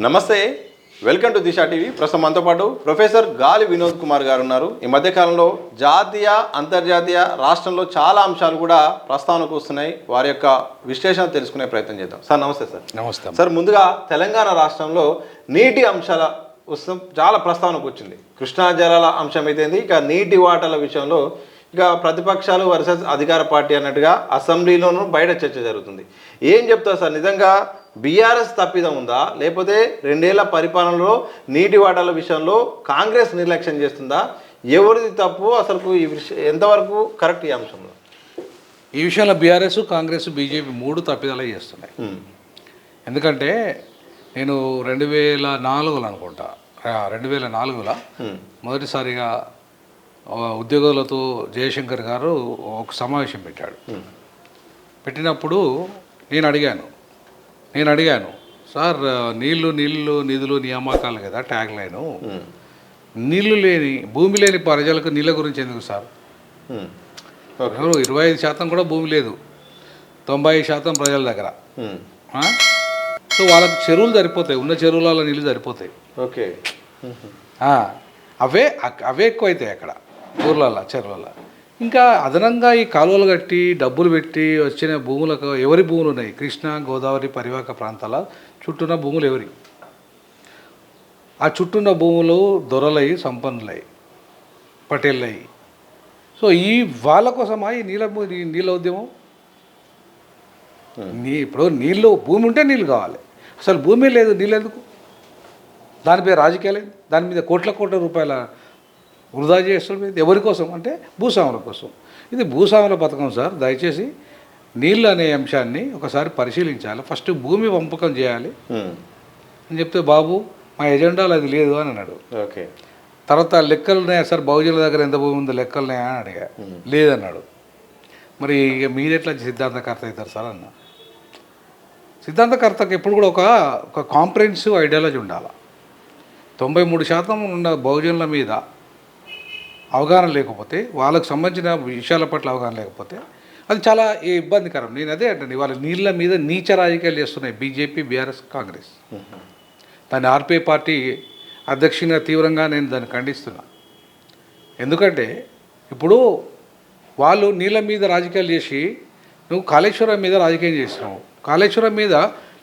నమస్తే, welcome to Disha TV. ప్రస్తుతం మనతో పాటు ప్రొఫెసర్ గాలి వినోద్ కుమార్ గారు ఉన్నారు. ఈ మధ్యకాలంలో జాతీయ అంతర్జాతీయ రాష్ట్రంలో చాలా అంశాలు కూడా ప్రస్తావనకు వస్తున్నాయి. వారి యొక్క విశ్లేషణ తెలుసుకునే ప్రయత్నం చేద్దాం. సార్ నమస్తే. సార్ నమస్తే సార్. ముందుగా తెలంగాణ రాష్ట్రంలో నీటి అంశాల వస్తు చాలా ప్రస్తావనకు వచ్చింది. కృష్ణా జలాల అంశం అయితే, ఇక నీటి వాటాల విషయంలో ఇక ప్రతిపక్షాలు వర్సెస్ అధికార పార్టీ అన్నట్టుగా అసెంబ్లీలోనూ బయట చర్చ జరుగుతుంది. ఏం చెప్తారు సార్? నిజంగా బీఆర్ఎస్ తప్పిదం ఉందా, లేకపోతే 2 ఏళ్ల పరిపాలనలో నీటి వాటాల విషయంలో కాంగ్రెస్ నిర్లక్ష్యం చేస్తుందా? ఎవరిది తప్పు? అసలు ఈ విషయం ఎంతవరకు కరెక్ట్ ఈ అంశంలో? ఈ విషయంలో బీఆర్ఎస్, కాంగ్రెస్, బీజేపీ 3 తప్పిదాలే చేస్తున్నాయి. ఎందుకంటే నేను 2004లో అనుకుంటా, 2004లో మొదటిసారిగా ఉద్యోగులతో జయశంకర్ గారు ఒక సమావేశం పెట్టాడు. పెట్టినప్పుడు నేను అడిగాను సార్, నీళ్లు నిధులు నియామకాలు కదా ట్యాగ్ లైను, నీళ్లు లేని భూమి లేని ప్రజలకు నీళ్ళ గురించి ఎందుకు సార్? 25% కూడా భూమి లేదు, 90% ప్రజల దగ్గర. సో వాళ్ళకి చెరువులు సరిపోతాయి, ఉన్న చెరువులలో నీళ్ళు సరిపోతాయి. ఓకే, అవే ఎక్కువ అవుతాయి అక్కడ ఊర్లలో, చెరువులలో. ఇంకా అదనంగా ఈ కాలువలు కట్టి డబ్బులు పెట్టి వచ్చిన భూములకు ఎవరి భూములు ఉన్నాయి? కృష్ణా గోదావరి పరివాహక ప్రాంతాల చుట్టూన్న భూములు ఎవరి? ఆ చుట్టూన్న భూములు దొరలై, సంపన్నులై, పటేళ్ళై. సో ఈ వాళ్ళ కోసమా ఈ నీళ్ళ ఉద్యమం? ఇప్పుడు నీళ్ళు, భూమి ఉంటే నీళ్ళు కావాలి. అసలు భూమి లేదు, నీళ్ళు ఎందుకు? దానిపై రాజకీయాలు, దాని మీద కోట్ల రూపాయల వృధా చేస్తుంది. ఎవరి కోసం అంటే భూస్వాముల కోసం. ఇది భూస్వాముల పథకం సార్. దయచేసి నీళ్ళు అనే అంశాన్ని ఒకసారి పరిశీలించాలి. ఫస్ట్ భూమి పంపకం చేయాలి అని చెప్తే, బాబు మా ఎజెండాలో అది లేదు అని అన్నాడు. ఓకే. తర్వాత లెక్కలు ఉన్నాయా సార్, బహుజనుల దగ్గర ఎంత భూమి ఉందో లెక్కలు ఉన్నాయా అని అడిగా. లేదన్నాడు. మరి ఇక మీరెట్లా సిద్ధాంతకర్త అవుతారు సార్ అన్న. సిద్ధాంతకర్తకు ఎప్పుడు కూడా ఒక కాంప్రహెన్సివ్ ఐడియాలజీ ఉండాలి. 93% ఉన్న బహుజనుల మీద అవగాహన లేకపోతే, వాళ్ళకు సంబంధించిన విషయాల పట్ల అవగాహన లేకపోతే అది చాలా ఇబ్బందికరం. నేను అదే అంటండి, వాళ్ళ నీళ్ళ మీద నీచ రాజకీయాలు చేస్తున్నాయి బీజేపీ, బీఆర్ఎస్, కాంగ్రెస్. దాన్ని ఆర్పీఐ పార్టీ అధ్యక్షునిగా తీవ్రంగా నేను దాన్ని ఖండిస్తున్నా. ఎందుకంటే ఇప్పుడు వాళ్ళు నీళ్ళ మీద రాజకీయాలు చేసి, నువ్వు కాళేశ్వరం మీద రాజకీయం చేసినావు. కాళేశ్వరం మీద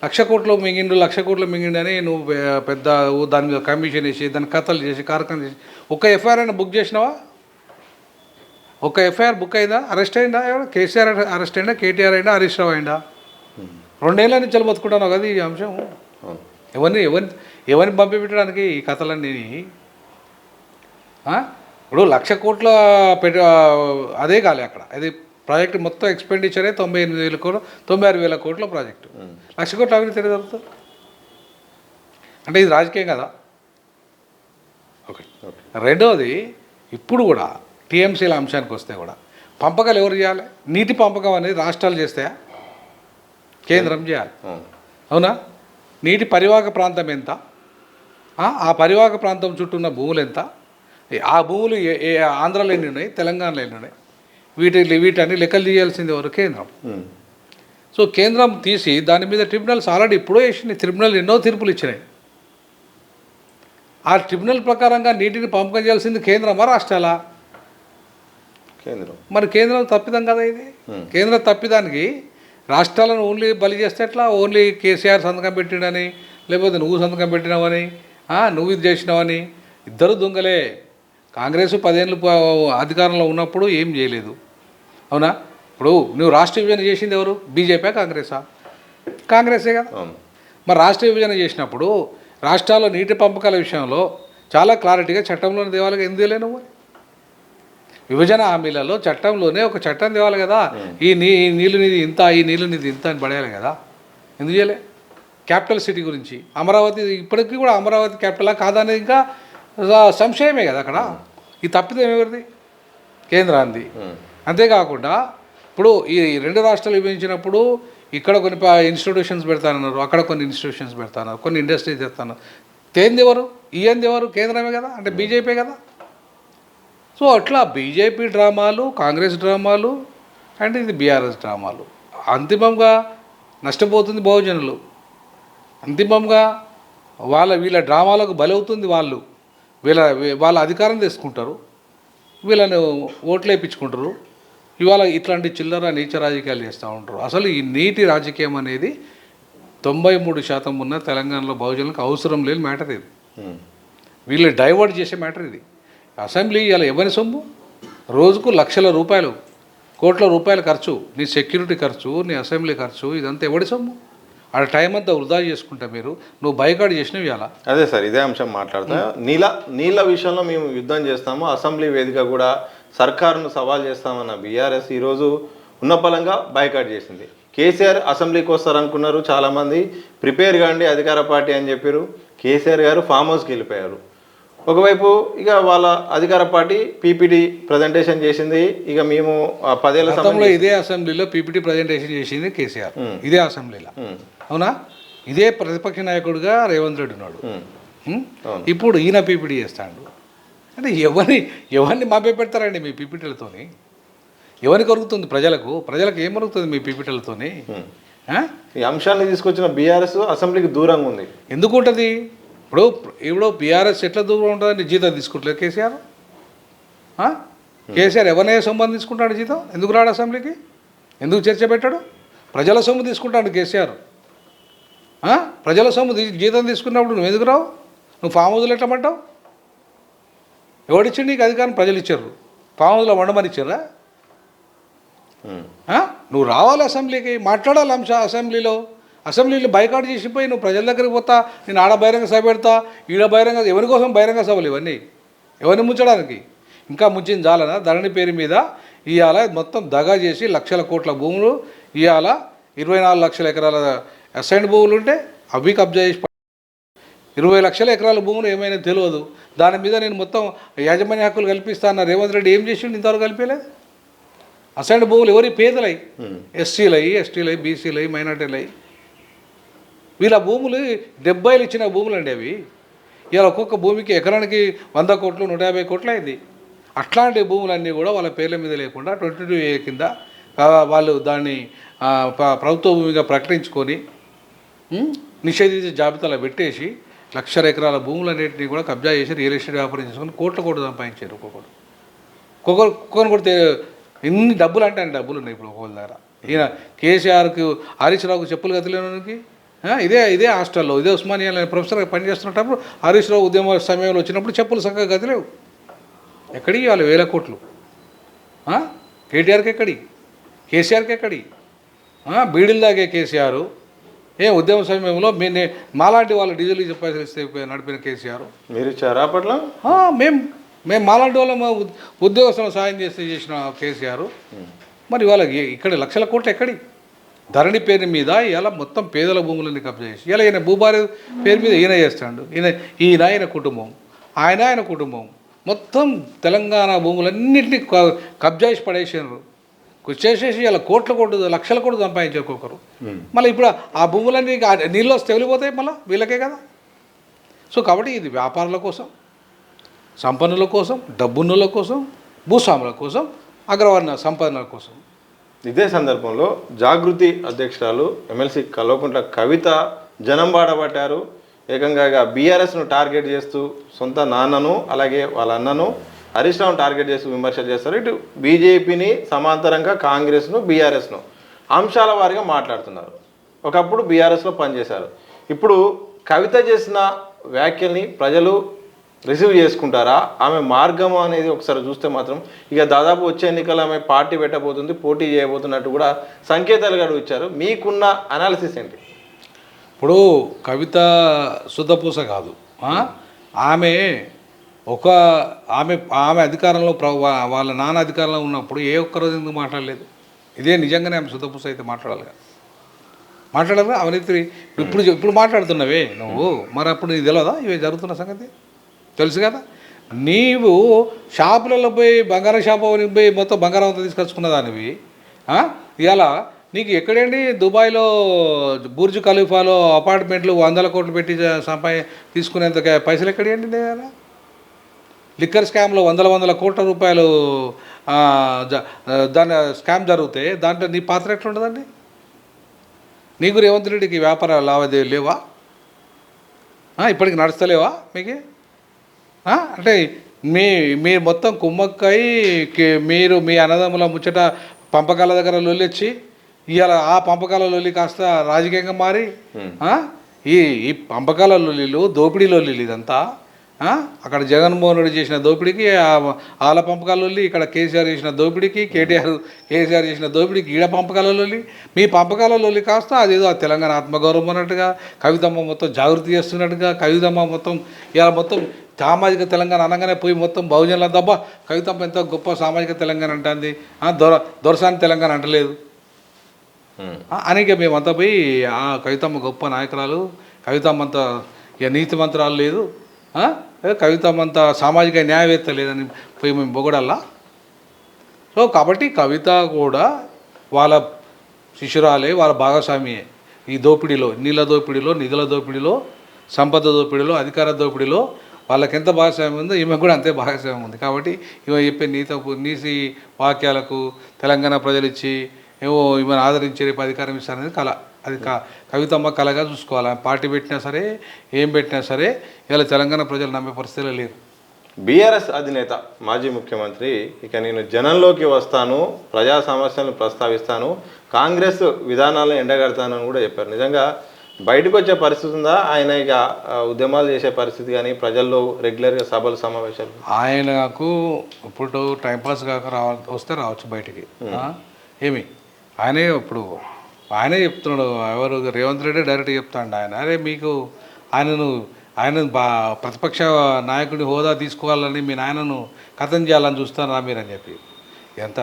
1,00,000 కోట్లు మింగిండు, 1,00,000 కోట్లు మింగిండని నువ్వు పెద్ద దాని మీద కమిషన్ వేసి, దాన్ని కథలు చేసి, కార్యక్రమం చేసి, ఒక ఎఫ్ఐఆర్ అయినా బుక్ చేసినావా? ఒక ఎఫ్ఐఆర్ బుక్ అయిందా? అరెస్ట్ అయిందా? ఎవరు? కేసీఆర్ అరెస్ట్ అయిందా? కేటీఆర్ అయినా అరెస్ట్ అయిందా? 2 ఏళ్ళ నుంచి బతుకుంటాను కదా ఈ అంశం. ఎవరిని పంపిపెట్టడానికి ఈ కథలన్నీ? ఇప్పుడు 1,00,000 కోట్ల అదే కాలే అక్కడ. అది ప్రాజెక్టు మొత్తం ఎక్స్పెండిచరే 98,000 కోట్లు, 96,000 కోట్ల ప్రాజెక్టు. 1,00,000 కోట్లు అవినీతి జరుగుతుంది అంటే ఇది రాజకీయం కదా. ఓకే. రెండవది, ఇప్పుడు కూడా టీఎంసీల అంశానికి వస్తే కూడా పంపకాలు ఎవరు చేయాలి? నీటి పంపకం అనేది రాష్ట్రాలు చేస్తాయా? కేంద్రం చేయాలి. అవునా? నీటి పరివాహక ప్రాంతం ఎంత? ఆ పరివాహక ప్రాంతం చుట్టూ ఉన్న భూములు ఎంత? ఆ భూములు ఆంధ్రాలో ఎన్ని ఉన్నాయి, తెలంగాణలో ఎన్ని ఉన్నాయి? వీటన్ని లెక్కలు తీయాల్సింది ఎవరు? కేంద్రం. సో కేంద్రం తీసి దాని మీద ట్రిబ్యునల్స్ ఆల్రెడీ ఇప్పుడో వేసినాయి. ట్రిబ్యునల్ ఎన్నో తీర్పులు ఇచ్చినాయి. ఆ ట్రిబ్యునల్ ప్రకారంగా నీటిని పంపకం చేయాల్సింది కేంద్రమా, రాష్ట్రాలా? కేంద్రం. మరి కేంద్రం తప్పిదం కదా ఇది. కేంద్ర తప్పిదానికి రాష్ట్రాలను ఓన్లీ బలి చేస్తే ఎట్లా? ఓన్లీ కేసీఆర్ సంతకం పెట్టిండని, లేకపోతే నువ్వు సంతకం పెట్టినావని, నువ్వు ఇది చేసినావని. ఇద్దరు దొంగలే. కాంగ్రెస్ 10 ఏళ్ళు అధికారంలో ఉన్నప్పుడు ఏం చేయలేదు. అవునా? ఇప్పుడు నువ్వు రాష్ట్ర విభజన చేసింది ఎవరు? బీజేపీ, కాంగ్రెసా? కాంగ్రెసే కదా. మరి రాష్ట్ర విభజన చేసినప్పుడు రాష్ట్రాల్లో నీటి పంపకాల విషయంలో చాలా క్లారిటీగా చట్టంలోనే తేవాలి. ఎందుకు తేలే నువ్వు? విభజన హామీలలో చట్టంలోనే ఒక చట్టం తేవాలి కదా. ఈ నీళ్ళు నిధి ఇంత, ఈ నీళ్ళు నిధి ఇంత అని పడేయాలి కదా. ఎందుకు చేయలే? క్యాపిటల్ సిటీ గురించి అమరావతి, ఇప్పటికీ కూడా అమరావతి క్యాపిటలా కాదా అనేది ఇంకా సంశయమే కదా అక్కడ. ఈ తప్పిదం ఎవరిది? కేంద్రాంది. అంతేకాకుండా ఇప్పుడు ఈ 2 రాష్ట్రాలు విభజించినప్పుడు ఇక్కడ కొన్ని ఇన్స్టిట్యూషన్స్ పెడతానన్నారు, అక్కడ కొన్ని ఇన్స్టిట్యూషన్స్ పెడతాన్నారు, కొన్ని ఇండస్ట్రీస్ చేస్తాను. తేంది ఎవరు? ఇయ్యంది ఎవరు? కేంద్రమే కదా. అంటే బీజేపీ కదా. సో అట్లా బీజేపీ డ్రామాలు, కాంగ్రెస్ డ్రామాలు అండ్ ఇది బీఆర్ఎస్ డ్రామాలు. అంతిమంగా నష్టపోతుంది బహుజనులు. అంతిమంగా వీళ్ళ డ్రామాలకు బలవుతుంది వాళ్ళు. వాళ్ళ అధికారం తీసుకుంటారు, వీళ్ళని ఓట్లు వేయించుకుంటారు. ఇవాళ ఇట్లాంటి చిల్లర నీచ రాజకీయాలు చేస్తూ ఉంటారు. అసలు ఈ నీటి రాజకీయం అనేది 93% ఉన్న తెలంగాణలో బహుజనులకు అవసరం లేని మ్యాటర్ ఇది. వీళ్ళు డైవర్ట్ చేసే మ్యాటర్ ఇది. అసెంబ్లీ ఇలా ఎవరి సొమ్ము? రోజుకు లక్షల రూపాయలు, కోట్ల రూపాయల ఖర్చు, నీ సెక్యూరిటీ ఖర్చు, నీ అసెంబ్లీ ఖర్చు, ఇదంతా ఎవడి సొమ్ము? ఆ టైం అంతా వృధా చేసుకుంటా నువ్వు బైకాట్ చేసినవి ఇలా. అదే సార్, ఇదే అంశం మాట్లాడతా. నీళ్ళ విషయంలో మేము యుద్ధం చేస్తాము, అసెంబ్లీ వేదిక కూడా సర్కారును సవాల్ చేస్తామన్న బీఆర్ఎస్ ఈరోజు ఉన్నపలంగా బైకాట్ చేసింది. కేసీఆర్ అసెంబ్లీకి వస్తారనుకున్నారు, చాలామంది ప్రిపేర్ కాండి అధికార పార్టీ అని చెప్పారు. కేసీఆర్ గారు ఫామ్ హౌస్కి వెళ్ళిపోయారు. ఒకవైపు ఇక వాళ్ళ అధికార పార్టీ పీపీటీ ప్రజెంటేషన్ చేసింది. ఇక మేము 10 ఏళ్ల సమయంలో ఇదే అసెంబ్లీలో పీపీటీ ప్రజెంటేషన్ చేసింది కేసీఆర్, ఇదే అసెంబ్లీలో. అవునా? ఇదే ప్రతిపక్ష నాయకుడిగా రేవంత్ రెడ్డి ఉన్నాడు. ఇప్పుడు ఈయన పీపీటీ చేస్తాడు. అంటే ఎవరిని మాపే పెడతారండి మీ పీపీటీలతోని? ఎవరికి కొరుకుతుంది? ప్రజలకు ఏం కొరుకుతుంది మీ పీపీటీలతోని? ఈ అంశాన్ని తీసుకొచ్చిన బీఆర్ఎస్ అసెంబ్లీకి దూరంగా ఉంది. ఎందుకు ఉంటుంది? ఇప్పుడు బీఆర్ఎస్ ఎట్లా దూరం ఉంటుందండి? జీతం తీసుకుంటలేదు కేసీఆర్. కేసీఆర్ ఎవరినే సొమ్ము తీసుకుంటాడు జీతం? ఎందుకు రాడు అసెంబ్లీకి? ఎందుకు చర్చ పెట్టాడు? ప్రజల సొమ్ము తీసుకుంటాడు కేసీఆర్. ప్రజల సొమ్ము జీతం తీసుకున్నప్పుడు నువ్వు ఎందుకు రావు? నువ్వు ఫామ్ హౌస్లో ఎట్లమంటావు? ఎవడిచ్చిండు నీకు అధికారం? ప్రజలు ఇచ్చారు. ఫామ్ హౌస్లో వండమని ఇచ్చారా? నువ్వు రావాలి అసెంబ్లీకి, మాట్లాడాలి అసెంబ్లీలో బైకాట్ చేసిపోయి నువ్వు ప్రజల దగ్గరికి పోతా, నేను ఆడ బహిరంగ సభ పెడతా, ఈడ బహిరంగ, ఎవరి కోసం బహిరంగ సభలు ఇవన్నీ? ఎవరిని ముంచడానికి? ఇంకా ముంచింది చాలనా? ధరణి పేరు మీద ఇవాళ మొత్తం దగా చేసి లక్షల కోట్ల భూములు, ఇవాళ 24 లక్షల ఎకరాల అసైన్ భూములు ఉంటే అవి కబ్జా చేసి 20 లక్షల ఎకరాల భూములు ఏమైనా తెలియదు. దాని మీద నేను మొత్తం యాజమాన్య హక్కులు కల్పిస్తాను. రేవంత్ రెడ్డి ఏం చేసిండు? ఇంతవరకు కలిపేలేదు. అసైన్ భూములు ఎవరి? పేదలై, ఎస్టీలై, బీసీలై, మైనార్టీలై. వీళ్ళ భూములు 70 ఇచ్చిన భూములు అండి అవి. ఇలా ఒక్కొక్క భూమికి ఎకరానికి 100 కోట్లు, 150 కోట్లు అయింది. అట్లాంటి భూములన్నీ కూడా వాళ్ళ పేర్ల మీద లేకుండా 22A కింద వాళ్ళు దాన్ని ప్రభుత్వ భూమిగా ప్రకటించుకొని నిషేధించే జాబితాలో పెట్టేసి లక్షల ఎకరాల భూములన్నింటినీ కూడా కబ్జా చేసి రియల్ ఎస్టేట్ వ్యాపారం చేసుకొని కోట్లు సంపాదించారు. ఒక్కొక్కరు కొడితే ఎన్ని డబ్బులు అంటే అన్ని డబ్బులు ఉన్నాయి ఇప్పుడు ఒక్కొక్కరి దగ్గర. ఈయన కేసీఆర్కు, హరీష్ రావుకు చెప్పులు గతిలేనికి ఇదే హాస్టల్లో, ఇదే ఉస్మానియాలో ప్రొఫెసర్గా పనిచేస్తున్నప్పుడు హరీష్ రావు ఉద్యమ సమయంలో వచ్చినప్పుడు చెప్పులు చక్కగా గతిలేవు. ఎక్కడి వాళ్ళు 1000 కోట్లు? కేటీఆర్కి ఎక్కడి? కేసీఆర్కి ఎక్కడి? బీడీలు దాగే కేసీఆర్. ఉద్యమ సమయంలో మాలాంటి వాళ్ళు డీజిల్ పైసలు ఇస్తే నడిపిన కేసీఆర్. మీరు ఇచ్చారా అప్పట్లో? మేము మాలాంటి వాళ్ళ ఉద్యోగస్తులను సాయం చేసిన కేసీఆర్. మరి వాళ్ళకి ఇక్కడ లక్షల కోట్లు ఎక్కడి? ధరణి పేరు మీద ఇలా మొత్తం పేదల భూములని కబ్జా చేసి ఇలా ఈయన భూభార్య పేరు మీద ఈయన చేస్తాడు. ఈయన కుటుంబం, ఆయన కుటుంబం మొత్తం తెలంగాణ భూములన్నింటినీ కబ్జా చేసి పడేసారు. చేసేసి ఇలా లక్షల కోట్లు సంపాదించారు ఒక్కొక్కరు. మళ్ళీ ఇప్పుడు ఆ భూములన్నీ నీళ్ళు వస్తే వెళ్ళిపోతాయి మళ్ళీ వీళ్ళకే కదా. సో కాబట్టి ఇది వ్యాపారుల కోసం, సంపన్నుల కోసం, డబ్బున్నుల కోసం, భూస్వాముల కోసం, అగ్రవర్ణ సంపన్నుల కోసం. ఇదే సందర్భంలో జాగృతి అధ్యక్షురాలు ఎమ్మెల్సీ కల్వకుంట్ల కవిత జనం బాటపట్టారు. ఏకంగా బీఆర్ఎస్ను టార్గెట్ చేస్తూ సొంత నాన్నను అలాగే వాళ్ళ అన్నను హరీష్ రావును టార్గెట్ చేస్తూ విమర్శలు చేస్తారు. ఇటు బీజేపీని సమాంతరంగా కాంగ్రెస్ను, బీఆర్ఎస్ను అంశాల వారీగా మాట్లాడుతున్నారు. ఒకప్పుడు బీఆర్ఎస్లో పనిచేశారు. ఇప్పుడు కవిత చేసిన వ్యాఖ్యల్ని ప్రజలు రిసీవ్ చేసుకుంటారా? ఆమె మార్గం అనేది ఒకసారి చూస్తే మాత్రం ఇక దాదాపు వచ్చే ఎన్నికలు ఆమె పార్టీ పెట్టబోతుంది, పోటీ చేయబోతున్నట్టు కూడా సంకేతాలు కూడా ఇచ్చారు. మీకున్న అనాలిసిస్ ఏంటి? ఇప్పుడు కవిత శుద్ధపూస కాదు. ఆమె అధికారంలో వాళ్ళ నాన్న అధికారంలో ఉన్నప్పుడు ఏ ఒక్కరోజు ఎందుకు మాట్లాడలేదు? ఇదే నిజంగానే ఆమె శుద్ధపూస అయితే మాట్లాడాలిగా. అవినీతి ఇప్పుడు మాట్లాడుతున్నావే నువ్వు, మరి అప్పుడు నీకు తెలియదా ఇవి జరుగుతున్న సంగతి? తెలుసు కదా. నీవు షాపులలో పోయి బంగారం షాపు పోయి మొత్తం బంగారం అంతా తీసుకొచ్చుకున్న దానివి. ఇలా నీకు ఎక్కడండి దుబాయ్లో బుర్జ్ ఖలీఫాలో అపార్ట్మెంట్లు 100 కోట్లు పెట్టి తీసుకునేంత పైసలు ఎక్కడండి? లిక్కర్ స్కామ్లో వందల కోట్ల రూపాయలు దాని స్కామ్ జరిగితే దాంట్లో నీ పాత్ర ఎట్లుంటుందండి? నీకు రేవంత్ రెడ్డికి వ్యాపార లావాదేవీలు లేవా? ఇప్పటికి నడుస్తలేవా మీకు? అంటే మీరు మొత్తం కుమ్మక్కై మీరు మీ అన్నదమ్ముల ముచ్చట పంపకాల దగ్గర లొల్లిచ్చి ఇవాళ ఆ పంపకాల లొల్లి కాస్త రాజకీయంగా మారి ఈ ఈ పంపకాల లొల్లిలు దోపిడీ లొల్లిలు ఇదంతా అక్కడ జగన్మోహన్ రెడ్డి చేసిన దోపిడీకి ఆల పంపకాల లొల్లి, ఇక్కడ కేసీఆర్ చేసిన దోపిడీకి కేసీఆర్ చేసిన దోపిడీకి ఈడ పంపకాల లొల్లి. మీ పంపకాల లొల్లి కాస్త అదేదో ఆ తెలంగాణ ఆత్మగౌరవం అన్నట్టుగా, కవితమ్మ మొత్తం జాగృతి చేస్తున్నట్టుగా, కవితమ్మ మొత్తం ఇలా మొత్తం సామాజిక తెలంగాణ అనగానే పోయి మొత్తం బహుజనుల దబ్బా కవితమ్మ ఎంత గొప్ప సామాజిక తెలంగాణ అంటుంది, దొరసాని తెలంగాణ అంటలేదు అనికే మేమంతా పోయి కవితమ్మ గొప్ప నాయకురాలు, కవితమ్మ అంత ఇక నీతి మంత్రాలు లేదు, కవితమ్మ అంత సామాజిక న్యాయవేత్త లేదని పోయి మేము పొగడల్లా. సో కాబట్టి కవిత కూడా వాళ్ళ శిష్యురాలే, వాళ్ళ భాగస్వామియే ఈ దోపిడీలో, నీళ్ళ దోపిడీలో, నిధుల దోపిడీలో, సంపద దోపిడీలో, అధికార దోపిడీలో వాళ్ళకి ఎంత భాగస్వామ్యం ఉందో ఈమె కూడా అంతే భాగస్వామ్యం ఉంది. కాబట్టి ఈమె చెప్పే నీతి వాక్యాలకు తెలంగాణ ప్రజలు ఇచ్చి ఏవో ఈమెను ఆదరించి రేపు అధికారం ఇస్తారనేది కళ. అది కవితమ్మ కళగా చూసుకోవాలి. పార్టీ పెట్టినా సరే ఏం పెట్టినా సరే ఇలా తెలంగాణ ప్రజలు నమ్మే పరిస్థితిలో లేరు. బీఆర్ఎస్ అధినేత మాజీ ముఖ్యమంత్రి ఇక నేను జనంలోకి వస్తాను, ప్రజా సమస్యలను ప్రస్తావిస్తాను, కాంగ్రెస్ విధానాలను ఎండగడతానని కూడా చెప్పారు. నిజంగా బయటకు వచ్చే పరిస్థితి ఉందా? ఆయన ఇక ఉద్యమాలు చేసే పరిస్థితి కానీ ప్రజల్లో రెగ్యులర్గా సభలు సమావేశాలు ఆయనకు ఇప్పుడు టైంపాస్ కాక వస్తే రావచ్చు బయటికి. ఏమి ఆయనే ఇప్పుడు ఆయనే చెప్తున్నాడు, ఎవరు రేవంత్ రెడ్డి డైరెక్ట్ చెప్తాడు ఆయన, అరే మీకు ఆయన ప్రతిపక్ష నాయకుడి హోదా తీసుకోవాలని మీ నాయనను కథం చేయాలని చూస్తారా మీరని చెప్పి ఎంత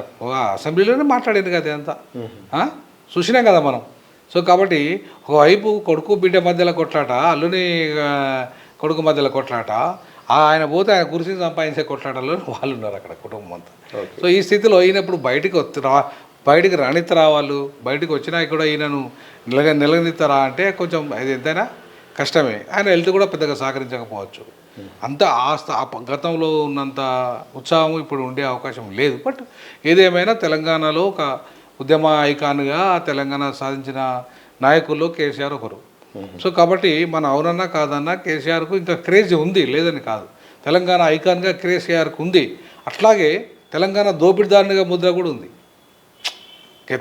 అసెంబ్లీలోనే మాట్లాడింది కదా ఎంత చూసినాం కదా మనం. సో కాబట్టి ఒకవైపు కొడుకు బిడ్డ మధ్యలో కొట్లాట, అల్లుని కొడుకు మధ్యలో కొట్లాట, ఆయన పోతే ఆయన కుర్చీని సంపాదించే కొట్లాటలో వాళ్ళు ఉన్నారు అక్కడ కుటుంబం అంతా. సో ఈ స్థితిలో ఈయనప్పుడు బయటికి రాణిత్తరా వాళ్ళు, బయటకు వచ్చినా కూడా ఈయనను నిలగనిస్తారా అంటే కొంచెం అది ఎంతైనా కష్టమే. ఆయన హెల్త్ కూడా పెద్దగా సహకరించకపోవచ్చు. అంత గతంలో ఉన్నంత ఉత్సాహం ఇప్పుడు ఉండే అవకాశం లేదు. బట్ ఏదేమైనా తెలంగాణలో ఒక ఉద్యమ ఐకాన్గా తెలంగాణ సాధించిన నాయకుల్లో కేసీఆర్ ఒకరు. సో కాబట్టి మన అవునన్నా కాదన్నా కేసీఆర్కు ఇంకా క్రేజ్ ఉంది, లేదని కాదు. తెలంగాణ ఐకాన్గా కేసీఆర్కు ఉంది. అట్లాగే తెలంగాణ దోపిడిదారునిగా ముద్ర కూడా ఉంది.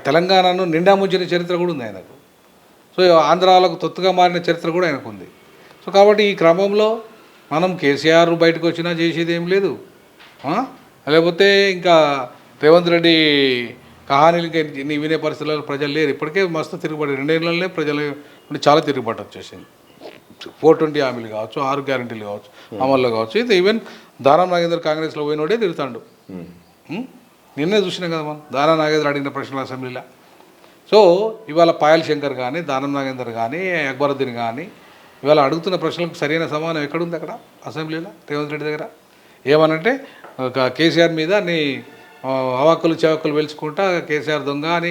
తెలంగాణను నిండా ముంచిన చరిత్ర కూడా ఉంది ఆయనకు. సో ఆంధ్రాలకు తొత్తుగా మారిన చరిత్ర కూడా ఆయనకు ఉంది. సో కాబట్టి ఈ క్రమంలో మనం కేసీఆర్ బయటకు వచ్చినా చేసేది ఏం లేదు. లేకపోతే ఇంకా రేవంత్ రెడ్డి కహానీలు ఇంకా వినే పరిస్థితుల్లో ప్రజలు లేరు. ఇప్పటికే మస్తు తిరుగుబాటు, 2 ఏళ్ళనే ప్రజల నుండి చాలా తిరుగుబాటు వచ్చేసింది. 420 హామీలు కావచ్చు, 6 గ్యారెంటీలు కావచ్చు, అమల్లో కావచ్చు. ఇది ఈవెన్ దానం నాగేందర్ కాంగ్రెస్లో పోయినోడే తిరుగుతాడు. నిన్నే చూసినాం కదా మనం దానం నాగేందర్ అడిగిన ప్రశ్నల అసెంబ్లీలో. సో ఇవాళ పాయల్ శంకర్ కానీ, దానం నాగేందర్ కానీ, అక్బరుద్దీన్ కానీ ఇవాళ అడుగుతున్న ప్రశ్నలకు సరైన సమాధానం ఎక్కడుంది అక్కడ అసెంబ్లీలో రేవంత్ రెడ్డి దగ్గర? ఏమనంటే కేసీఆర్ మీద నీ అవాక్కులు చెవక్కులు వెలుచుకుంటా కేసీఆర్ దొంగ అని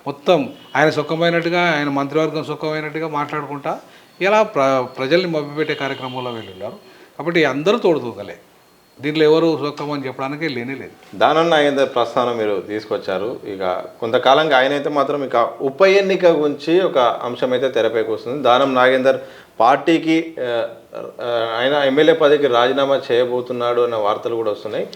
మొత్తం ఆయన సుఖమైనట్టుగా, ఆయన మంత్రివర్గం సుఖమైనట్టుగా మాట్లాడుకుంటా ఇలా ప్రజల్ని మభ్యపెట్టే కార్యక్రమంలో వెళ్ళున్నారు. కాబట్టి అందరూ తోడుతూగలే, దీంట్లో ఎవరు సుఖం అని చెప్పడానికి లేనే లేదు. దానం నాగేందర్ ప్రస్థానం మీరు తీసుకొచ్చారు. ఇక కొంతకాలంగా ఆయన అయితే మాత్రం ఇక ఉప ఎన్నిక గురించి ఒక అంశం అయితే తెరపైకి వస్తుంది. దానం నాగేందర్ పార్టీకి ఆయన ఎమ్మెల్యే పదవికి రాజీనామా చేయబోతున్నాడు అన్న వార్తలు కూడా వస్తున్నాయి.